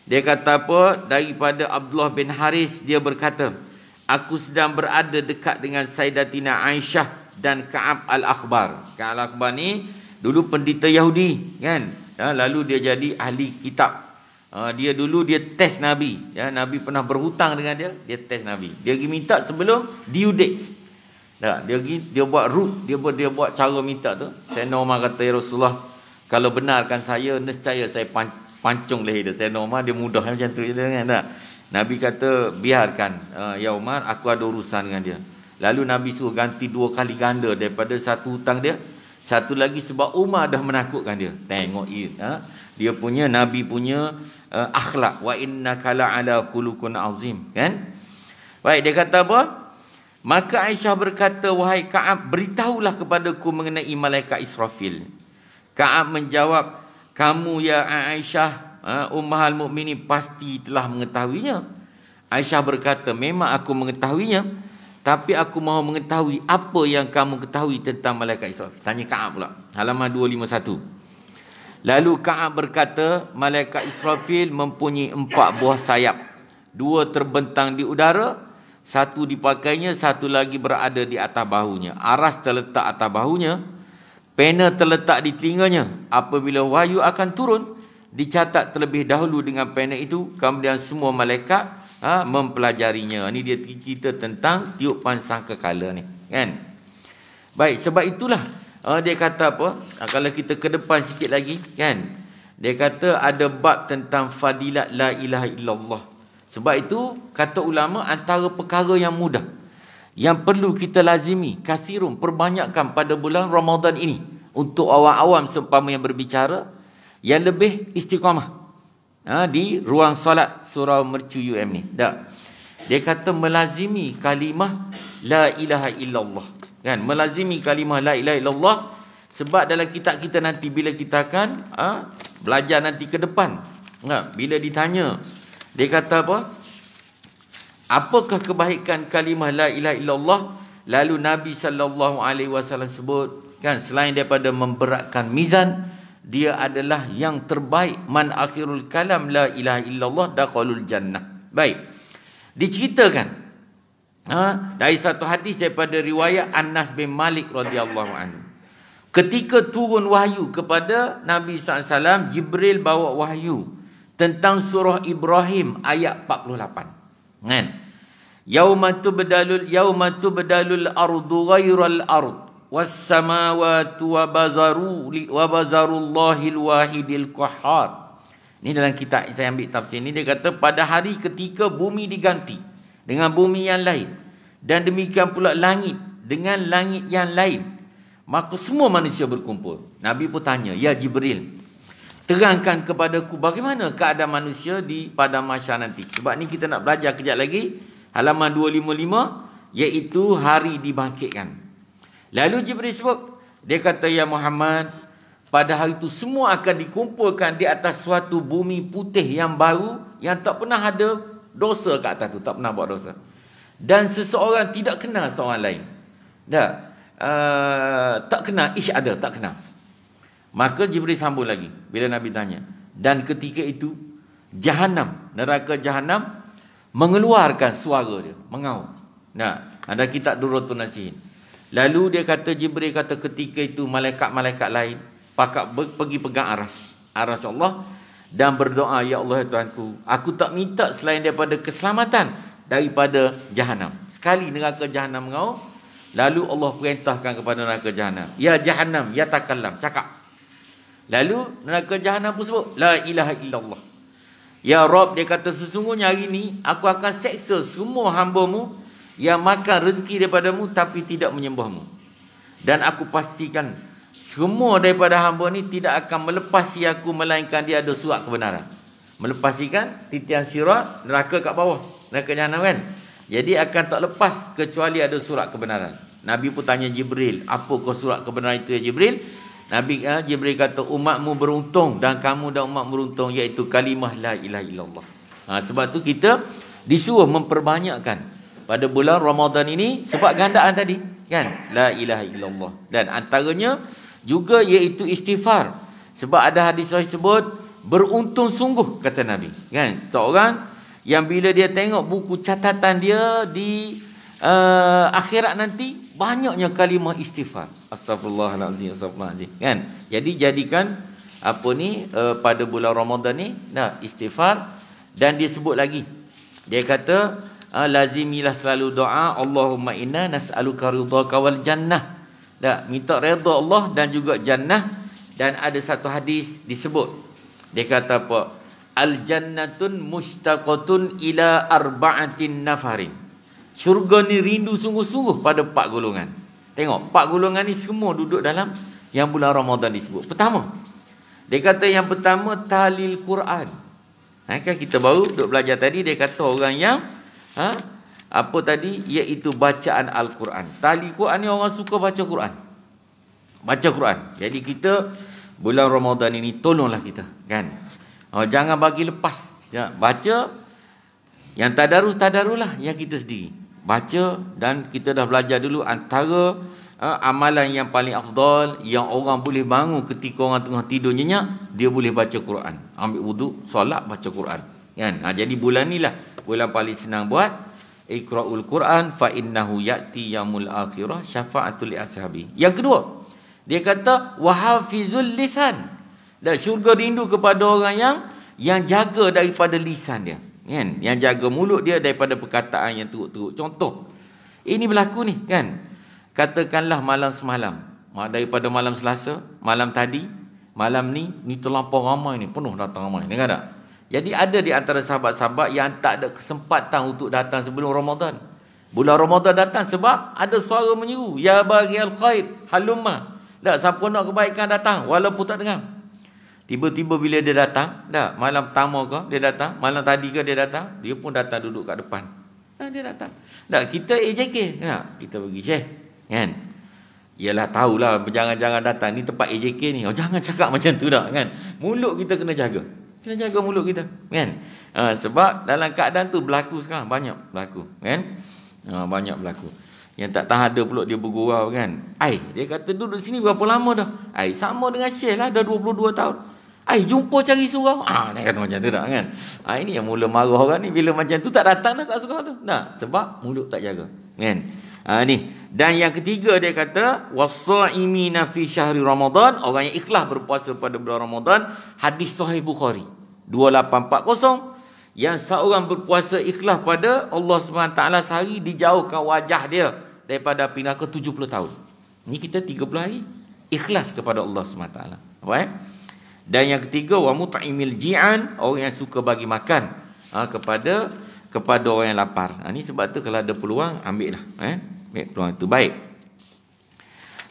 Dia kata apa? Daripada Abdullah bin Haris, dia berkata, aku sedang berada dekat dengan Sayyidatina Aisyah dan Ka'ab al-Akhbar. Ka'ab al-Akhbar ni dulu pendeta Yahudi kan. Lalu dia jadi ahli kitab. Dia dulu dia test Nabi. Nabi pernah berhutang dengan dia, dia test Nabi. Dia pergi minta sebelum diudik. Dia buat root, dia buat cara minta tu. Sayyidina Umar kata, ya Rasulullah, kalau benarkan saya, nescaya saya pancung leher dia. Sayyidina Umar dia mudah macam tu je kan. Nabi kata, biarkan ya Umar, aku ada urusan dengan dia. Lalu Nabi suruh ganti 2 kali ganda daripada satu hutang dia. Satu lagi sebab Umar dah menakutkan dia. Tengok dia punya, Nabi punya akhlak. Wa innaka la'ala khuluqun azim kan. Baik, dia kata apa? Maka Aisyah berkata, wahai Ka'ab, beritahulah kepadaku mengenai malaikat Israfil. Ka'ab menjawab, kamu ya Aisyah, Ummahul Mukminin pasti telah mengetahuinya. Aisyah berkata, memang aku mengetahuinya, tapi aku mahu mengetahui apa yang kamu ketahui tentang malaikat Israfil. Tanya Ka'ab pula, halaman 251. Lalu Ka'ab berkata, malaikat Israfil mempunyai 4 buah sayap. 2 terbentang di udara, 1 dipakainya, 1 lagi berada di atas bahunya. Aras terletak atas bahunya, pena terletak di telinganya. Apabila wahyu akan turun, dicatat terlebih dahulu dengan pena itu, kemudian semua malaikat mempelajarinya. Ini dia cerita tentang tiupan sangkakala ni kan. Baik, sebab itulah dia kata apa, kalau kita ke depan sikit lagi kan, dia kata ada bab tentang fadilat la ilaha illallah. Sebab itu kata ulama, antara perkara yang mudah yang perlu kita lazimi, kathirun, perbanyakkan pada bulan Ramadan ini untuk awam-awam seumpama yang berbicara, yang lebih istiqamah di ruang solat surau Mercu UM ni. Dia kata melazimi kalimah la ilaha illallah kan, melazimi kalimah la ilaha illallah. Sebab dalam kitab kita nanti bila kita akan belajar nanti ke depan, bila ditanya, dia kata apa? Apakah kebaikan kalimah la ilaha illallah? Lalu Nabi SAW sebut kan, selain daripada memberatkan mizan, dia adalah yang terbaik. Man akhirul kalam la ilaha illallah dakhalul jannah. Baik, diceritakan dari satu hadis daripada riwayat Anas bin Malik radhiyallahu anhu. Ketika turun wahyu kepada Nabi SAW, Jibril bawa wahyu tentang surah Ibrahim ayat 48 kan. Yauma tubdalul ardu ghairal ard was samawati wa bazarullahil wahidil qahhar. Ini dalam kitab saya ambil tafsir ni, dia kata pada hari ketika bumi diganti dengan bumi yang lain, dan demikian pula langit dengan langit yang lain, maka semua manusia berkumpul. Nabi pun tanya, ya Jibril, terangkan kepadaku bagaimana keadaan manusia di padang mahsyar nanti. Sebab ni kita nak belajar kejap lagi, halaman 255, iaitu hari dibangkitkan. Lalu Jibril sebut, dia kata, ya Muhammad, pada hari itu semua akan dikumpulkan di atas suatu bumi putih yang baru, yang tak pernah ada dosa kat atas tu, tak pernah buat dosa. Dan seseorang tidak kenal seorang lain. Tak kenal, ada, tak kenal. Maka Jibril sambung lagi bila Nabi tanya, dan ketika itu Jahannam, neraka Jahannam mengeluarkan suara dia, mengaum. Ada kitab Durratun Nasihin. Lalu dia kata, Jibril kata ketika itu malaikat-malaikat lain pergi pegang aras Allah dan berdoa, ya Allah Tuhanku, aku tak minta selain daripada keselamatan daripada Jahannam. Sekali neraka Jahannam mengaum, lalu Allah perintahkan kepada neraka Jahannam, ya Jahannam, ya takallam, cakap. Lalu neraka Jahannam pun sebut, la ilaha illallah. Ya Rabb, dia kata, sesungguhnya hari ini aku akan seksa semua hamba-Mu yang makan rezeki daripadamu tapi tidak menyembahmu. Dan aku pastikan semua daripada hamba ni tidak akan melepasi aku melainkan dia ada surat kebenaran. Melepasikan titian sirat neraka kat bawah, neraka Jahannam kan. Jadi akan tak lepas kecuali ada surat kebenaran. Nabi pun tanya Jibril, apa kau surat kebenaran itu ya Jibril? Jibril kata, umatmu beruntung dan kamu dan umat beruntung, iaitu kalimah la ilaha illallah. Sebab tu kita disuruh memperbanyakkan pada bulan Ramadan ini, sebab gandaan tadi kan, la ilaha illallah. Dan antaranya juga iaitu istighfar. Sebab ada hadis sahih sebut, beruntung sungguh kata Nabi kan, seorang yang bila dia tengok buku catatan dia akhirat nanti banyaknya kalimah istighfar. Astagfirullahalazim, astagfirullahalazim, kan? Jadi jadikan pada bulan Ramadan ni istighfar. Dan dia sebut lagi, dia kata lazimilah selalu doa, Allahumma inna nas'aluka ridhaka wal jannah. Minta redha Allah dan juga jannah. Dan ada satu hadis disebut, dia kata apa? Al jannatun mushtaqatun ila arba'atin nafarin. Syurga ni rindu sungguh-sungguh pada 4 golongan. Tengok, 4 golongan ni semua duduk dalam yang bulan Ramadan disebut. Pertama, dia kata yang pertama talil Quran. Kan kita baru duk belajar tadi, dia kata orang yang iaitu bacaan Al-Quran. Tali Quran ni orang suka baca Quran. Baca Quran. Jadi kita bulan Ramadan ini tolonglah kita, kan? Jangan bagi lepas. Baca yang tadarus-tadaruslah yang kita sendiri. Baca, dan kita dah belajar dulu antara amalan yang paling afdal yang orang boleh bangun ketika orang tengah tidur nyenyak, dia boleh baca Quran. Ambil wuduk, solat, baca Quran, kan? Jadi bulan ni lah bulan paling senang buat. Iqra'ul Quran fa innahu ya'ti yaumul akhirah syafa'atul li ashabi. Yang kedua, dia kata wahafizul lisan. Dan syurga rindu kepada orang yang jaga daripada lisan dia, kan? Yang jaga mulut dia daripada perkataan yang teruk-teruk. Contoh, ini berlaku ni, kan? Katakanlah malam semalam, daripada malam Selasa, malam tadi, malam ni terlampau ramai ni, penuh datang ramai, dengar tak? Jadi ada di antara sahabat-sahabat yang tak ada kesempatan untuk datang sebelum Ramadan. Bulan Ramadan datang sebab ada suara menyeru, ya baghiyal khair halumma. Siapa nak kebaikan datang walaupun tak dengar. Tiba-tiba bila dia datang, malam pertama ke dia datang, malam tadi ke dia datang, dia pun datang duduk kat depan. Dia datang. Kita AJK, kita pergi Syekh, kan? Yalah, tahulah jangan-jangan datang ni tempat AJK ni. Jangan cakap macam tu dah, kan? Mulut kita kena jaga. Kena jaga mulut kita, kan? Sebab dalam keadaan tu berlaku sekarang, banyak berlaku, kan? Banyak berlaku. Yang tak tahan ada pula dia bergurau, kan? Dia kata duduk sini berapa lama dah? Sama dengan Syekh lah, dah 22 tahun. Jumpa cari surau. Dia kata macam tu dah, kan? Ini yang mula marah orang ni, bila macam tu tak datang dah kat surau tu. Sebab mulut tak jaga, kan? Ni. Dan yang ketiga dia kata was-sha'imina fi syahri Ramadan, orang yang ikhlas berpuasa pada bulan Ramadan. Hadis sahih Bukhari 2840, yang seorang berpuasa ikhlas pada Allah SWT sehari, dijauhkan wajah dia daripada api neraka 70 tahun. Ni kita 30 hari ikhlas kepada Allah SWT. Dan yang ketiga wa mut'imil ji'an, orang yang suka bagi makan kepada orang yang lapar. Ni sebab tu kalau ada peluang ambil lah, ambil peluang itu. Baik,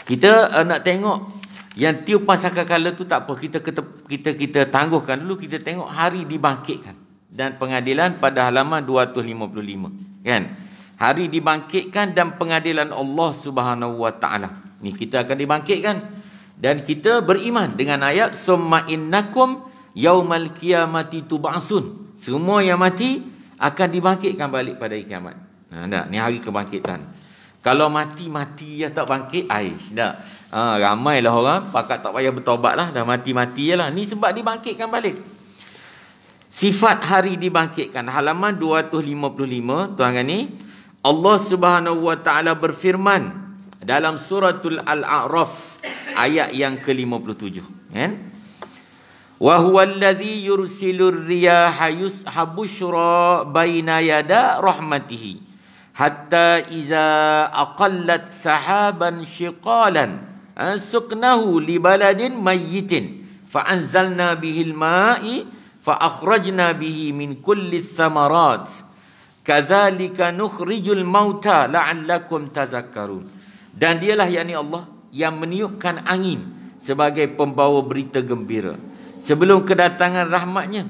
kita nak tengok yang tiupan sangkakala tu tak apa, kita tangguhkan dulu. Kita tengok hari dibangkitkan dan pengadilan pada halaman 255, kan? Hari dibangkitkan dan pengadilan Allah Subhanahu wa taala. Ni kita akan dibangkitkan dan kita beriman dengan ayat summa innakum yaumal qiyamati tub'asun. Semua yang mati akan dibangkitkan balik pada hari kiamat. Ni hari kebangkitan. Kalau mati ya tak bangkit, dah. Ramailah orang pakat tak payah bertaubat lah, dah mati je lah. Ni sebab dibangkitkan balik. Sifat hari dibangkitkan halaman 255, tuan-tuan ni, Allah Subhanahu wa taala berfirman dalam suratul Al-A'raf ayat yang ke-57, kan? Wa huwal ladzi yursilur riyaha yushabushra baina yada rahmatihi hatta iza aqallat sahaban shiqalan suqnahu li baladin mayyitin fa anzalna bihil ma'i fa akhrajna bihi min kulli thamarat kadzalika nukhrijul mauta la'allakum tazakkarun. Dan dialah yakni Allah yang meniupkan angin sebagai pembawa berita gembira sebelum kedatangan rahmatnya,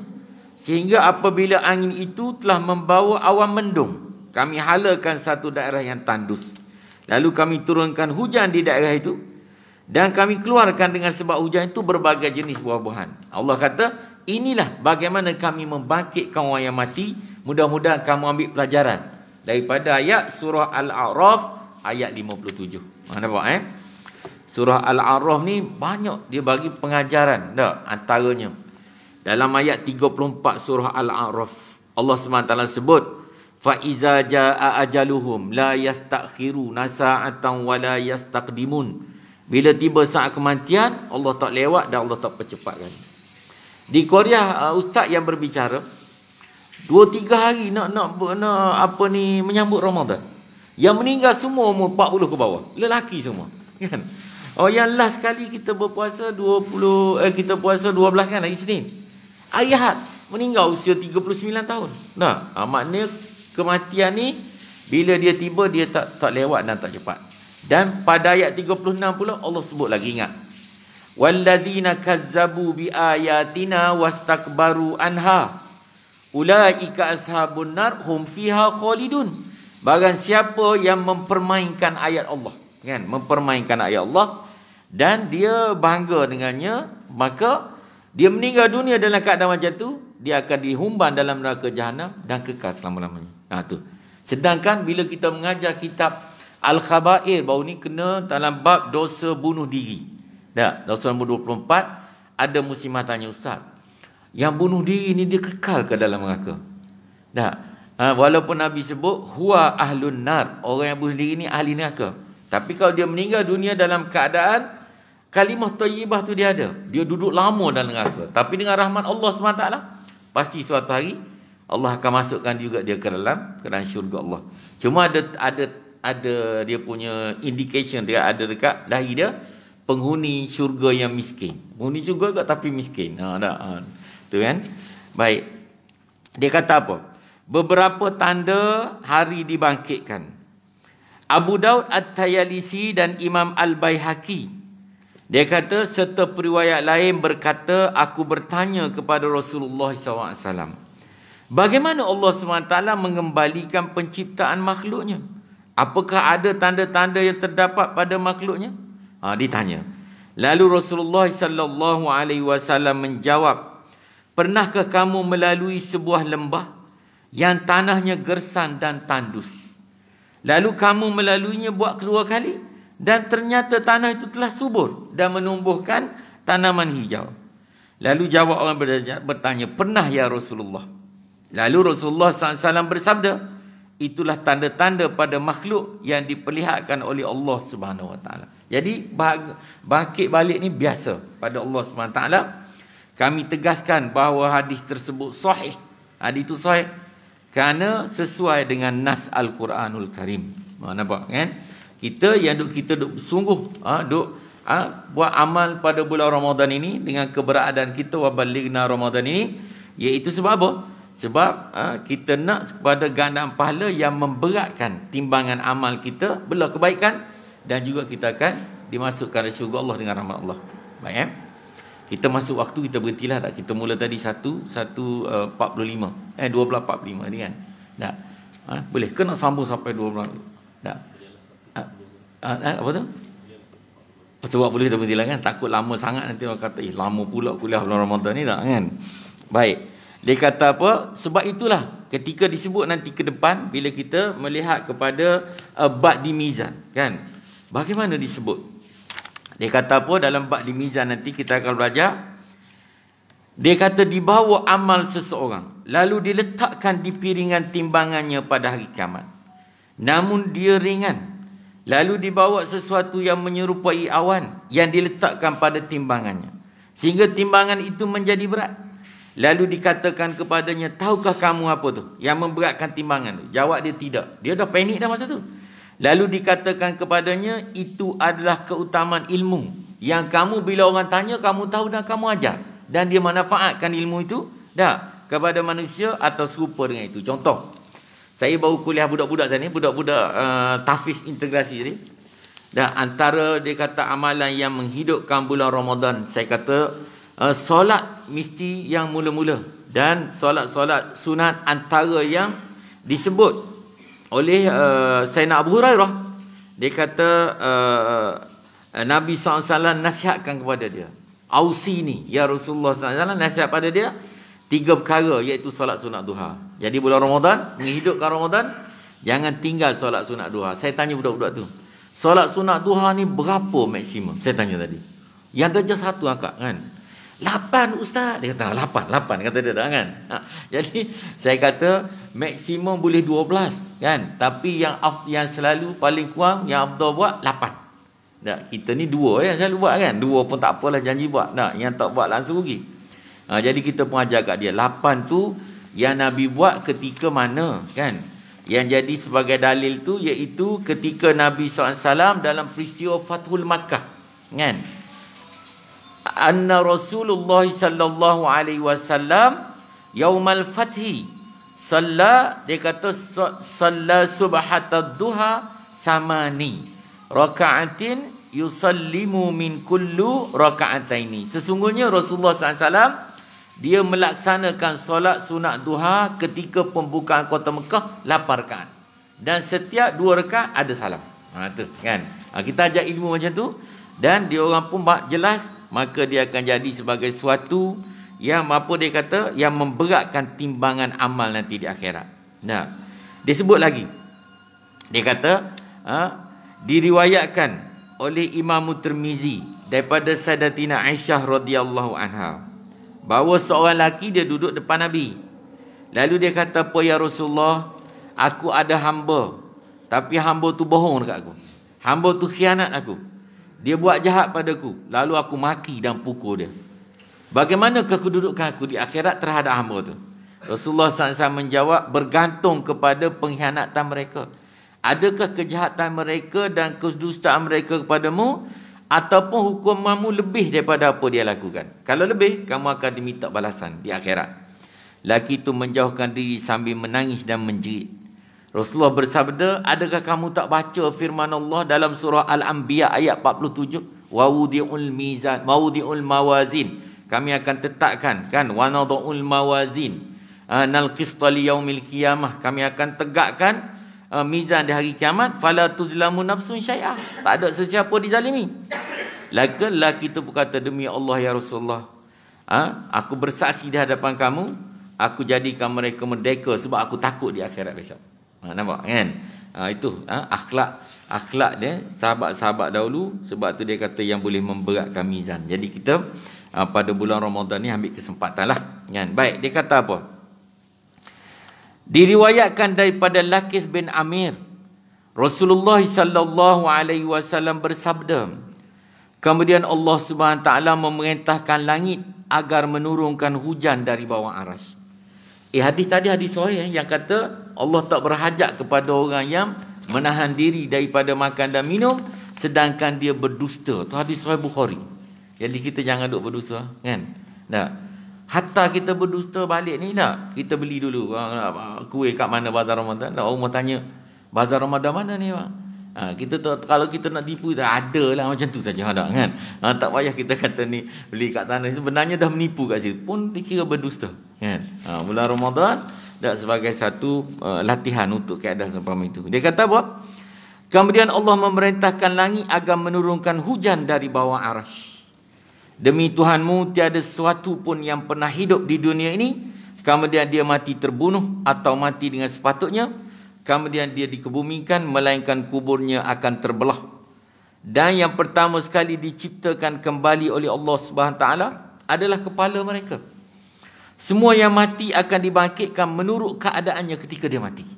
sehingga apabila angin itu telah membawa awan mendung, kami halakan satu daerah yang tandus, lalu kami turunkan hujan di daerah itu, dan kami keluarkan dengan sebab hujan itu berbagai jenis buah-buahan. Allah kata, inilah bagaimana kami membangkitkan orang yang mati. Mudah-mudahan kamu ambil pelajaran daripada ayat surah Al-A'raf ayat 57. Nampak Surah Al-A'raf ni banyak dia bagi pengajaran. Antaranya dalam ayat 34 surah Al-A'raf, Allah SWT sebut Fa iza jaa ajaluhum la yastakhiruna sa'atan wa la yastaqdimun. Bila tiba saat kematian, Allah tak lewat dan Allah tak percepatkan. Di Korea ustaz yang berbicara 2-3 hari nak menyambut Ramadan. Yang meninggal semua umur 40 ke bawah, lelaki semua, kan? Oh, yang last kali kita berpuasa 12 kan hari Isnin. Ayat meninggal usia 39 tahun. Nah, maknanya kematian ni bila dia tiba dia tak lewat dan tak cepat. Dan pada ayat 36 pula Allah sebut lagi, ingat. Walladzina kazzabu biayatina wastakbaru anha ulaika ashabun nar hum fiha khalidun. Barang siapa yang mempermainkan ayat Allah, kan? Mempermainkan ayat Allah dan dia bangga dengannya, maka dia meninggal dunia dalam keadaan macam tu, dia akan dihumban dalam neraka jahanam dan kekal selama-lamanya. Tu. Sedangkan bila kita mengajar kitab Al-Khabair, baru ni kena dalam bab dosa bunuh diri. Dosa nombor 24, ada muslimah tanya, ustaz, yang bunuh diri ni dia kekal ke dalam neraka? Walaupun Nabi sebut huwa ahlun nar, orang yang bunuh diri ni ahli neraka. Tapi kalau dia meninggal dunia dalam keadaan kalimah thayyibah tu dia ada, dia duduk lama dalam neraka, tapi dengan rahmat Allah SWT pasti suatu hari Allah akan masukkan juga dia ke dalam syurga Allah. Cuma ada dia punya indication, dia ada dekat dahi dia penghuni syurga yang miskin. Penghuni syurga tapi miskin. Tu kan. Baik. Dia kata apa? Beberapa tanda hari dibangkitkan. Abu Daud At-Tayalisi dan Imam Al-Baihaqi, dia kata, serta periwayat lain berkata, aku bertanya kepada Rasulullah SAW, bagaimana Allah SWT mengembalikan penciptaan makhluknya? Apakah ada tanda-tanda yang terdapat pada makhluknya? Ditanya. Lalu Rasulullah SAW menjawab, pernahkah kamu melalui sebuah lembah yang tanahnya gersan dan tandus? Lalu kamu melaluinya buat kedua kali, dan ternyata tanah itu telah subur dan menumbuhkan tanaman hijau. Lalu jawab orang bertanya, pernah ya Rasulullah. Lalu Rasulullah SAW bersabda, itulah tanda-tanda pada makhluk yang diperlihatkan oleh Allah Subhanahu Wa Taala. Jadi bangkit balik ni biasa pada Allah Subhanahu Wa Taala. Kami tegaskan bahawa hadis tersebut sahih. Hadis itu sahih kerana sesuai dengan nas Al-Quranul Karim. Nampak kan? Kita duk sungguh buat amal pada bulan Ramadan ini dengan keberadaan kita wa balighna Ramadan ini, iaitu sebab apa? Sebab kita nak kepada gandaan pahala yang memberatkan timbangan amal kita, belah kebaikan, dan juga kita akan dimasukkan ke syurga Allah dengan rahmat Allah. Baik, kita masuk waktu, kita berhentilah tak? Kita mula tadi 1:45 12:45 ni kan. Tak? Boleh ke nak sambung sampai 12? Tak? Apa tu? Sebab boleh kita berhentilah kan? Takut lama sangat nanti orang kata, lama pula kuliah bulan Ramadan ni tak kan? Baik. Dia kata apa? Sebab itulah ketika disebut nanti ke depan, bila kita melihat kepada ba'd di mizan, kan? Bagaimana disebut? Dia kata apa dalam ba'd di mizan, nanti kita akan belajar. Dia kata dibawa amal seseorang, lalu diletakkan di piringan timbangannya pada hari kiamat. Namun dia ringan. Lalu dibawa sesuatu yang menyerupai awan yang diletakkan pada timbangannya, sehingga timbangan itu menjadi berat. Lalu dikatakan kepadanya, tahukah kamu apa tu yang memberatkan timbangan tu? Jawab dia tidak. Dia dah panik dah masa tu. Lalu dikatakan kepadanya, itu adalah keutamaan ilmu yang kamu bila orang tanya, kamu tahu dan kamu ajar. Dan dia manfaatkan ilmu itu kepada manusia atau serupa dengan itu. Contoh, saya baru kuliah budak-budak sana, budak-budak tahfiz integrasi ni. Dan antara dia kata amalan yang menghidupkan bulan Ramadan, saya kata solat mesti yang mula-mula, dan solat-solat sunat antara yang disebut oleh Sayyidina Abu Hurairah. Dia kata Nabi SAW nasihatkan kepada dia, ausini ya Rasulullah SAW, nasihat pada dia 3 perkara, iaitu solat sunat duha. Jadi bulan Ramadan, menghidupkan Ramadan, jangan tinggal solat sunat duha. Saya tanya budak-budak tu, solat sunat duha ni berapa maksimum? Saya tanya tadi. Yang darjah 1 akak kan? 8 ustaz. Dia kata 8 kata dia kan. Jadi saya kata maksimum boleh 12 kan, tapi yang selalu paling kurang yang afdal buat 8. Tak, kita ni 2 yang selalu buat kan, 2 pun tak apalah janji buat. Tak, yang tak buat langsung rugi. Jadi kita pun ajar kat dia 8 tu yang Nabi buat ketika mana kan. Yang jadi sebagai dalil tu iaitu ketika Nabi SAW dalam peristiwa Fathul Makkah kan. Anna Rasulullah sallallahu alaihi wasallam yaumal fathi salla, dia kata salla subhatad duha samani raka'atin yusallimu min kullu raka'ataini. Sesungguhnya Rasulullah SAW dia melaksanakan solat sunat duha ketika pembukaan kota Mekah 8 rakaat. Dan setiap 2 rakaat ada salam. Tu kan. Kita ajar ilmu macam tu dan dia orang pun jelas, maka dia akan jadi sebagai suatu yang apa dia kata, yang memberatkan timbangan amal nanti di akhirat. Nah, dia sebut lagi. Dia kata diriwayatkan oleh Imam Tirmizi daripada Sayyidatina Aisyah radhiyallahu anha bahawa seorang lelaki dia duduk depan Nabi. Lalu dia kata, apa ya Rasulullah, aku ada hamba, tapi hamba tu bohong dekat aku. Hamba tu khianat aku. Dia buat jahat padaku. Lalu aku maki dan pukul dia. Bagaimana kedudukan aku di akhirat terhadap hamba tu? Rasulullah SAW menjawab, bergantung kepada pengkhianatan mereka. Adakah kejahatan mereka dan kedustaan mereka kepadamu, ataupun hukumanmu lebih daripada apa dia lakukan? Kalau lebih, kamu akan diminta balasan di akhirat. Laki itu menjauhkan diri sambil menangis dan menjerit. Rasulullah bersabda, adakah kamu tak baca firman Allah dalam surah Al-Anbiya ayat 47? Wawudi'ul mizan, wawudi'ul mawazin. Kami akan tetapkan kan, wa nadha'ul mawazin nalqista liyaumil qiyamah. Kami akan tegakkan mizan di hari kiamat, fala tuzlamu nafsun syai'ah. Tak ada sesiapa dizalimi. Lelaki itu berkata, demi Allah ya Rasulullah, aku bersaksi di hadapan kamu, aku jadikan mereka merdeka sebab aku takut di akhirat besok. Nampak kan? Itu akhlak dia sahabat-sahabat dahulu. Sebab tu dia kata yang boleh memberatkan mizan. Jadi kita pada bulan Ramadan ni ambil kesempatan lah kan? Baik, dia kata apa? Diriwayatkan daripada Lakith bin Amir, Rasulullah sallallahu alaihi wasallam bersabda, kemudian Allah Subhanahu taala memerintahkan langit agar menurunkan hujan dari bawah arasy. Hadis tadi hadis sahih yang kata Allah tak berhajat kepada orang yang menahan diri daripada makan dan minum sedangkan dia berdusta. Tu hadis sahih Bukhari. Jadi kita jangan duk berdusta kan. Nah, hatta kita berdusta balik ni nak, kita beli dulu kuih kat mana bazar Ramadan. Orang tanya, bazar Ramadan mana ni bang? Kita kalau kita nak tipu, ada lah macam tu saja ada kan. Tak payah kita kata ni beli kat sana, sebenarnya dah menipu kat situ pun dikira berdusta kan. Bulan Ramadan dah sebagai satu latihan untuk keadaan seperti itu. Dia kata apa? Kemudian Allah memerintahkan langit agar menurunkan hujan dari bawah arasy. Demi Tuhanmu, tiada sesuatu pun yang pernah hidup di dunia ini, kemudian dia mati terbunuh atau mati dengan sepatutnya, kemudian dia dikebumikan, melainkan kuburnya akan terbelah. Dan yang pertama sekali diciptakan kembali oleh Allah Subhanahu taala adalah kepala mereka. Semua yang mati akan dibangkitkan menurut keadaannya ketika dia mati.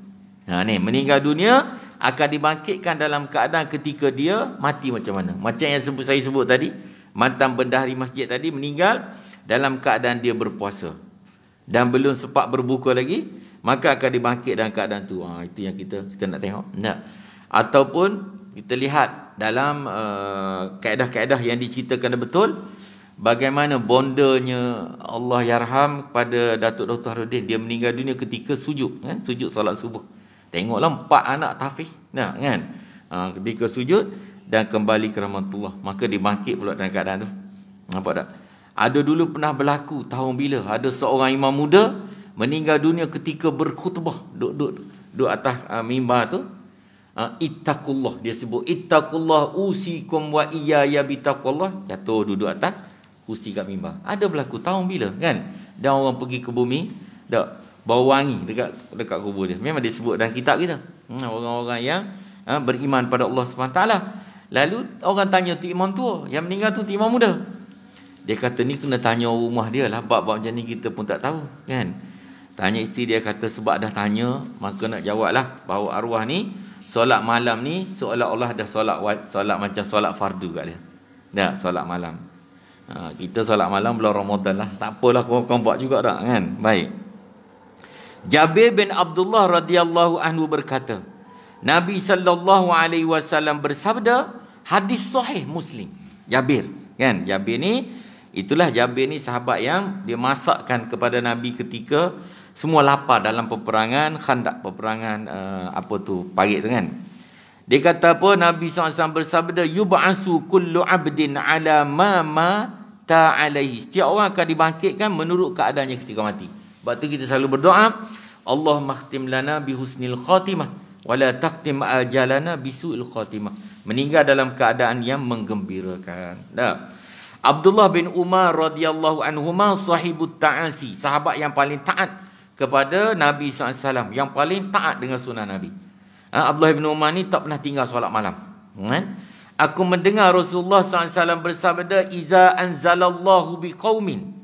Ni meninggal dunia akan dibangkitkan dalam keadaan ketika dia mati macam mana. Macam yang saya sebut tadi, mantan bendahari masjid tadi meninggal dalam keadaan dia berpuasa dan belum sempat berbuka lagi, maka akan dibangkit dalam keadaan tu. Itu yang kita nak tengok. Ataupun kita lihat dalam kaedah-kaedah yang diceritakan betul, bagaimana bondanya Allah yarham pada Datuk Dr. Harudin. Dia meninggal dunia ketika sujud, sujud solat subuh. Tengoklah 4 anak tahfiz kan. Ketika sujud dan kembali ke rahmatullah, maka dibangkit pula dalam keadaan tu. Nampak tak? Ada dulu pernah berlaku tahun bila ada seorang imam muda meninggal dunia ketika berkhutbah, duduk atas mimbar tu. Ittaqullah, dia sebut ittaqullah usikum wa iyaya bitaqullah. Jatuh duduk atas kursi kat mimbar. Ada berlaku tahun bila kan? Dan orang pergi ke bumi, bau wangi dekat kubur dia. Memang disebut dalam kitab kita. Orang-orang yang beriman pada Allah SWT. Lalu orang tanya tu imam tua, yang meninggal tu imam muda. Dia kata ni kena tanya rumah dia lah, bab-bab macam ni kita pun tak tahu kan. Tanya isteri dia, kata sebab dah tanya, maka nak jawablah bahawa arwah ni solat malam ni seolah-olah dah solat macam solat fardu kat dia. Dah solat malam. Kita solat malam bulan Ramadan lah. Tak apalah korang buat juga tak kan? Baik. Jabir bin Abdullah radhiyallahu anhu berkata, Nabi sallallahu alaihi wasallam bersabda, hadis sahih Muslim. Jabir, kan? Jabir ni, itulah Jabir ni sahabat yang dia masakkan kepada Nabi ketika semua lapar dalam peperangan Khandaq, peperangan parit tu kan. Dia kata apa? Nabi SAW bersabda, yub'asu kullu abdin ala ma ta'alaihi. Setiap orang akan dibangkitkan menurut keadaannya ketika mati. Sebab tu kita selalu berdoa, Allahumma khtim lana bihusnil khatimah wala taqtim ajalana bisu'il khatimah. Meninggal dalam keadaan yang menggembirakan. Dah. Abdullah bin Umar radhiyallahu anhuma sahibut ta'asi, sahabat yang paling taat kepada Nabi SAW, yang paling taat dengan sunnah Nabi. Abdullah bin Umar ni tak pernah tinggal solat malam. Aku mendengar Rasulullah SAW bersabda, iza anzalallahu biqaumin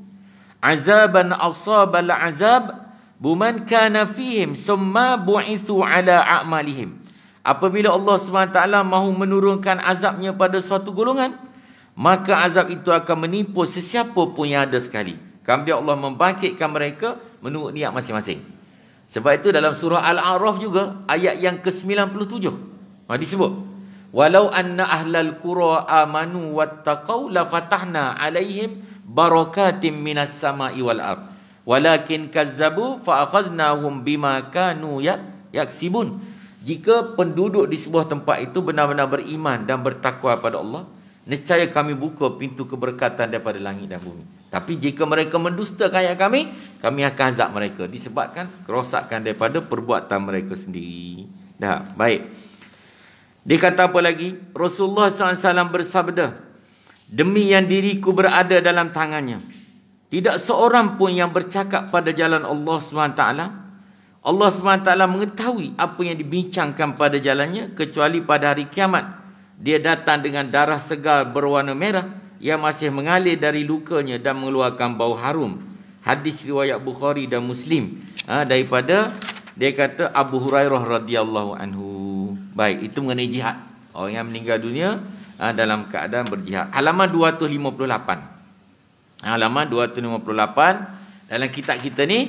azaban asabal azab buman kana fihim summa bu'ithu ala a'malihim. Apabila Allah SWT mahu menurunkan azabnya pada suatu golongan, maka azab itu akan menipu sesiapa pun yang ada sekali. Kemudian Allah membangkitkan mereka menurut niat masing-masing. Sebab itu dalam surah Al-A'raf juga ayat yang ke-97 disebut, walau anna ahlal qura amanu wattaqau la fatahna alaihim barakatim minas sama'i wal ard walakin kazzabu fa akhadnahum bima kanu yaksibun. Jika penduduk di sebuah tempat itu benar-benar beriman dan bertakwa pada Allah, nescaya kami buka pintu keberkatan daripada langit dan bumi. Tapi jika mereka mendustakan ayat kami, kami akan azab mereka disebabkan kerosakan daripada perbuatan mereka sendiri. Dah, baik. Dia kata apa lagi? Rasulullah SAW bersabda, demi yang diriku berada dalam tangannya, tidak seorang pun yang bercakap pada jalan Allah SWT, Allah SWT mengetahui apa yang dibincangkan pada jalannya, kecuali pada hari kiamat dia datang dengan darah segar berwarna merah yang masih mengalir dari lukanya dan mengeluarkan bau harum. Hadis riwayat Bukhari dan Muslim. Daripada, dia kata, Abu Hurairah radhiyallahu anhu. Baik, itu mengenai jihad. Orang yang meninggal dunia dalam keadaan berjihad. Halaman 258. Halaman 258 dalam kitab kita ni,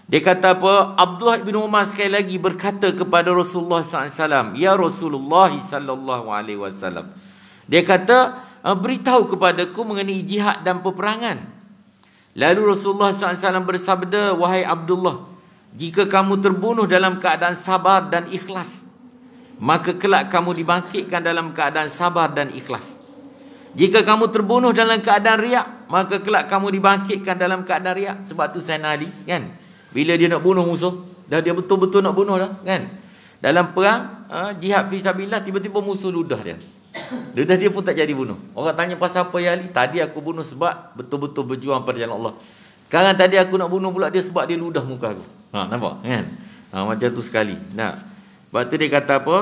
dia kata apa? Abdullah bin Umar sekali lagi berkata kepada Rasulullah SAW, ya Rasulullah SAW. Dia kata, beritahu kepadaku mengenai jihad dan peperangan. Lalu Rasulullah SAW bersabda, wahai Abdullah, jika kamu terbunuh dalam keadaan sabar dan ikhlas, maka kelak kamu dibangkitkan dalam keadaan sabar dan ikhlas. Jika kamu terbunuh dalam keadaan riak, maka kelak kamu dibangkitkan dalam keadaan riak. Sebab tu Sayyidina Ali, kan, bila dia nak bunuh musuh, dah dia betul-betul nak bunuh dah, kan, dalam perang jihad fisabilillah, tiba-tiba musuh ludah dia. Ludah dia pun tak jadi bunuh. Orang tanya pasal apa ya Ali? Tadi aku bunuh sebab betul-betul berjuang pada jalan Allah. Sekarang tadi aku nak bunuh pula dia sebab dia ludah muka aku. Nampak kan? Macam tu sekali. Sebab tu dia kata apa?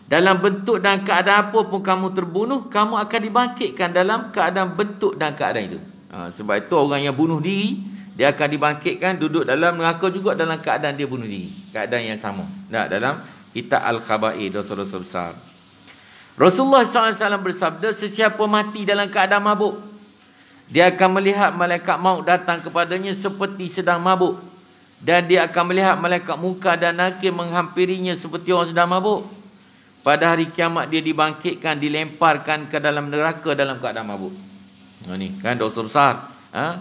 Dalam bentuk dan keadaan apa pun kamu terbunuh, kamu akan dibangkitkan dalam keadaan bentuk dan keadaan itu. Sebab itu orang yang bunuh diri, dia akan dibangkitkan duduk dalam neraka juga dalam keadaan dia bunuh diri. Keadaan yang sama. Dalam kitab Al-Khaba'ir, dosa-dosa besar. Rasulullah SAW bersabda, sesiapa mati dalam keadaan mabuk, dia akan melihat malaikat maut datang kepadanya seperti sedang mabuk. Dan dia akan melihat malaikat muka dan nakir menghampirinya seperti orang sedang mabuk. Pada hari kiamat dia dibangkitkan, dilemparkan ke dalam neraka dalam keadaan mabuk. Ni kan dosa besar.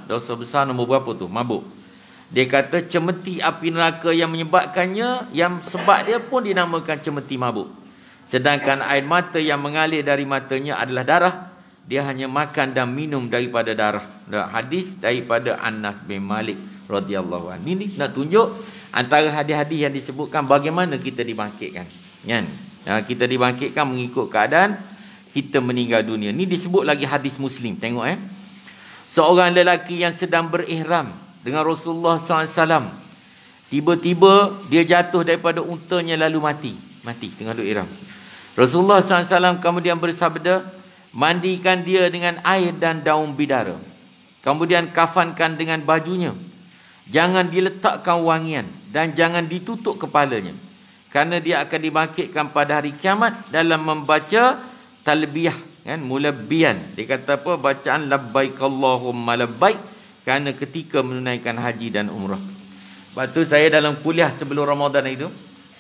Dosa besar nombor berapa tu? Mabuk. Dia kata cemeti api neraka yang menyebabkannya, yang sebab dia pun dinamakan cemeti mabuk. Sedangkan air mata yang mengalir dari matanya adalah darah. Dia hanya makan dan minum daripada darah. Hadis daripada Anas bin Malik radhiyallahu anhu. Ini nak tunjuk antara hadis-hadis yang disebutkan bagaimana kita dibangkitkan. Kan? Kita dibangkitkan mengikut keadaan kita meninggal dunia. Ini disebut lagi hadis Muslim. Tengok seorang lelaki yang sedang berihram dengan Rasulullah SAW. Tiba-tiba dia jatuh daripada untanya lalu mati. Mati tengah duduk ihram. Rasulullah SAW kemudian bersabda, mandikan dia dengan air dan daun bidara. Kemudian kafankan dengan bajunya. Jangan diletakkan wangian dan jangan ditutup kepalanya, kerana dia akan dibangkitkan pada hari kiamat dalam membaca talbiyah, kan, mulabbiyan. Dia kata apa? Bacaan labbaik Allahumma labbaik, kerana ketika menunaikan haji dan umrah. Sebab tu saya dalam kuliah sebelum Ramadan itu,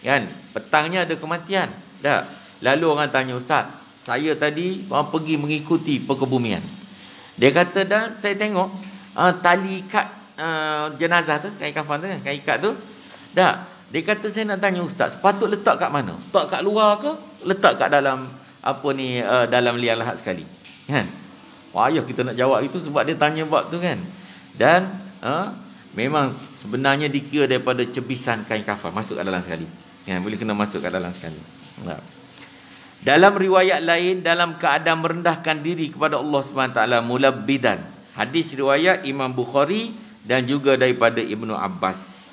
kan, petangnya ada kematian. Dah. Lalu orang tanya, ustaz, saya tadi pergi mengikuti perkebumian. Dia kata, dah saya tengok tali ikat jenazah tu, kain kafan tu kan, kain ikat tu. Dah. Dia kata, saya nak tanya ustaz, sepatut letak kat mana? Letak kat luar ke? Letak kat dalam dalam liang lahat sekali. Kan? Wah, kita nak jawab itu sebab dia tanya bab tu kan. Dan memang sebenarnya dikira daripada cebisan kain kafan masuk kat dalam sekali. Kan? Boleh kena masuk kat dalam sekali. Nah. Dalam riwayat lain, dalam keadaan merendahkan diri kepada Allah SWT, mulabbidan. Hadis riwayat Imam Bukhari dan juga daripada Ibnu Abbas.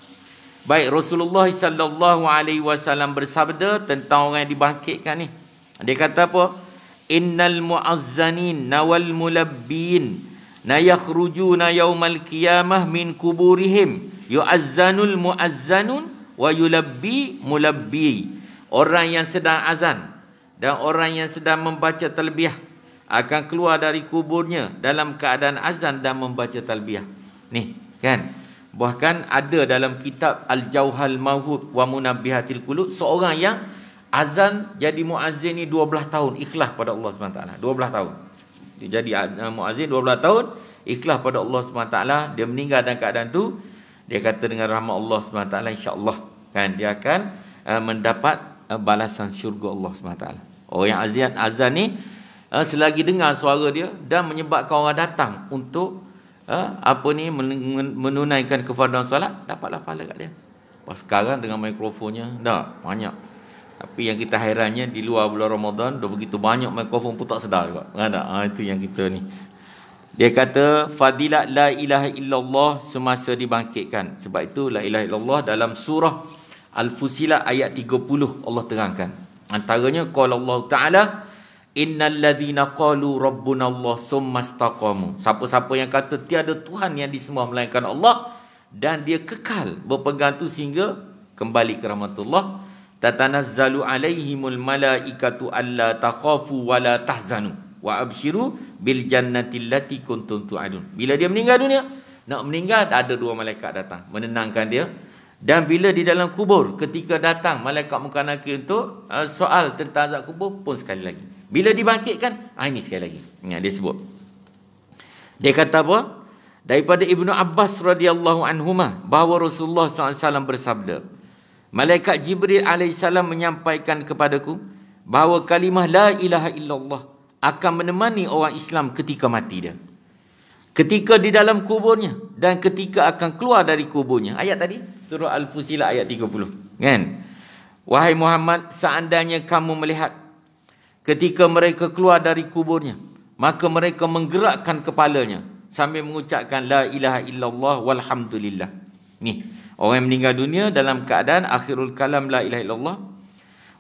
Baik, Rasulullah SAW bersabda tentang orang yang dibangkitkan ni. Dia kata apa? Innal mu'azzanin nawal mulabbin nayakhrujuna yaumal qiyamah min kuburihim yu'azzanul mu'azzanun wa yulabbi mulabbi. Orang yang sedang azan dan orang yang sedang membaca talbiyah akan keluar dari kuburnya dalam keadaan azan dan membaca talbiyah. Ni, kan? Bahkan ada dalam kitab Al-Jauhal Mawhub wa Munabbihatil Qulub, seorang yang azan jadi muazzin ni 12 tahun ikhlas pada Allah SWT. 12 tahun. Dia jadi muazzin 12 tahun ikhlas pada Allah SWT. Dia meninggal dalam keadaan tu, dia kata dengan rahmat Allah SWT, insya-Allah kan dia akan mendapat balasan syurga Allah SWT. Orang yang azan ni selagi dengar suara dia dan menyebabkan orang datang untuk menunaikan kefarduan solat, dapatlah pahala kat dia. Pas sekarang dengan mikrofonnya dah banyak. Tapi yang kita hairannya, di luar bulan Ramadan dah begitu banyak mikrofon pun tak sedar juga. Itu yang kita ni. Dia kata fadilat la ilaha illallah semasa dibangkitkan. Sebab itu la ilaha illallah dalam surah Al-Fusilat ayat 30 Allah terangkan. Antaranya qala Allah Taala, innal ladzina qalu rabbuna Allah summa istaqamu. Siapa-siapa yang kata tiada Tuhan yang disembah melainkan Allah dan dia kekal berpegang tu sehingga kembali ke rahmatullah, tatanazzalu alaihimul malaikatu alla takhafu wa la tahzanu wa abshiru bil jannati allati kuntum tu'adun. Bila dia meninggal dunia, nak meninggal, ada dua malaikat datang menenangkan dia. Dan bila di dalam kubur, ketika datang malaikat munkar nakir untuk soal tentang azab kubur pun sekali lagi. Bila dibangkitkan, ini sekali lagi. Dia sebut. Dia kata apa? Daripada Ibnu Abbas radhiyallahu anhuma bahawa Rasulullah SAW bersabda, malaikat Jibril alaihissalam menyampaikan kepadaku bahawa kalimah la ilaha illallah akan menemani orang Islam ketika mati dia, ketika di dalam kuburnya dan ketika akan keluar dari kuburnya. Ayat tadi surah Al-Fusilat ayat 30 kan. Wahai Muhammad, seandainya kamu melihat ketika mereka keluar dari kuburnya, maka mereka menggerakkan kepalanya sambil mengucapkan la ilaha illallah walhamdulillah. Ni orang yang meninggal dunia dalam keadaan akhirul kalam la ilaha illallah,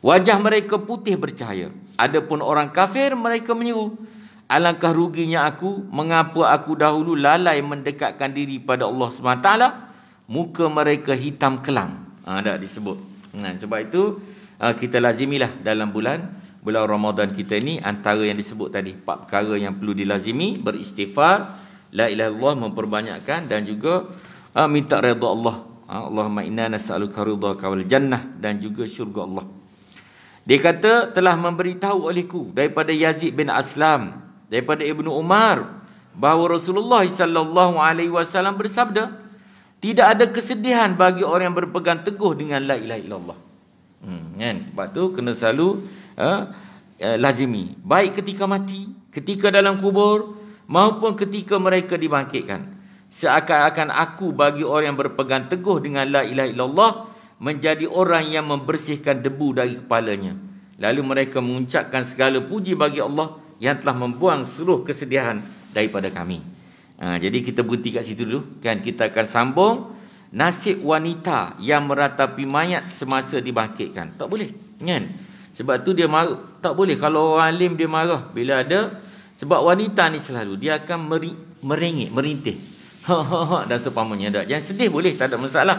wajah mereka putih bercahaya. Adapun orang kafir, mereka menyeru, alangkah ruginya aku, mengapa aku dahulu lalai mendekatkan diri pada Allah SWT. Muka mereka hitam kelam. Dah disebut. Sebab itu kita lazimilah dalam bulan Ramadan kita ni, antara yang disebut tadi 4 perkara yang perlu dilazimi: beristighfar, la ilaha illallah, memperbanyakkan, dan juga minta redha Allah. Allahumma inna nas'aluka ridhaka wal jannah, dan juga syurga Allah. Dia kata telah memberitahu olehku daripada Yazid bin Aslam, daripada Ibnu Umar, bahawa Rasulullah SAW bersabda, tidak ada kesedihan bagi orang yang berpegang teguh dengan la ilaha illallah. Kan? Sebab tu kena selalu lazimi, baik ketika mati, ketika dalam kubur, maupun ketika mereka dibangkitkan. Seakan-akan aku bagi orang yang berpegang teguh dengan la ilaha illallah menjadi orang yang membersihkan debu dari kepalanya. Lalu mereka mengucapkan segala puji bagi Allah yang telah membuang seluruh kesedihan daripada kami. Jadi kita berhenti kat situ dulu kan. Kita akan sambung nasib wanita yang meratapi mayat semasa dibangkitkan. Tak boleh kan? Sebab tu dia marah. Tak boleh kalau orang alim dia marah bila ada. Sebab wanita ni selalu dia akan merengek, merintih. dan seumpamanya dah. Yang sedih boleh, tak ada masalah.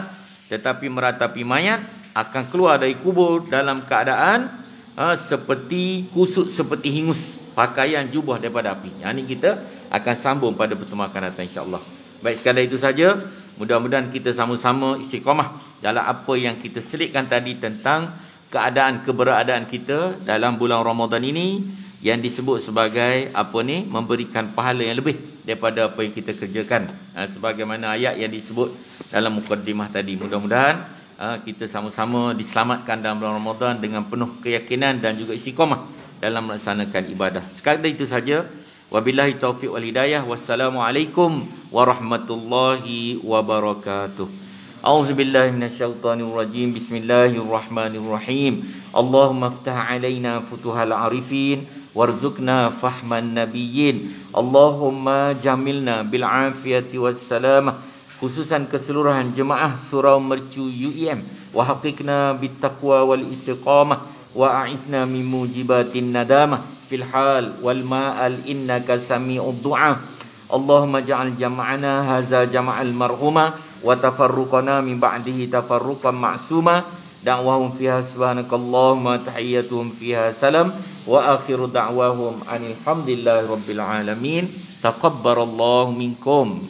Tetapi meratapi mayat akan keluar dari kubur dalam keadaan seperti kusut, seperti hingus, pakaian jubah daripada api. Yang ini kita akan sambung pada pertemuan akan datang, insya-Allah. Baik, sekadar itu saja. Mudah-mudahan kita sama-sama istiqamah dalam apa yang kita selitkan tadi tentang keberadaan kita dalam bulan Ramadan ini, yang disebut sebagai memberikan pahala yang lebih daripada apa yang kita kerjakan, sebagaimana ayat yang disebut dalam mukadimah tadi. Mudah-mudahan kita sama-sama diselamatkan dalam bulan Ramadan dengan penuh keyakinan dan juga istiqamah dalam melaksanakan ibadah. Sekadar itu saja. Wabillahi taufiq wal hidayah. Wassalamualaikum warahmatullahi wabarakatuh. أعوذ بالله من الشيطان الرجيم بسم الله الرحمن الرحيم اللهم افتح علينا فتوح العارفين وارزقنا فهم النبيين اللهم جملنا بالعافية والسلامة khususan keseluruhan jemaah surau mercu UEM wa haqiqna bittaqwa wal istiqamah wa a'idna min mujibatin nadamah fil hal wal ma'al innaka sami'ud du'a Allahumma ja'al jam'ana hadza jam'al marhuma wa tafarruqana min ba'dihi tafarruqan ma'suma da'wahum fiha subhanakallahumma tahiyyatuhum fiha salam wa akhiru da'wahum anil hamdulillahi rabbil alamin taqabbalallahu minkum.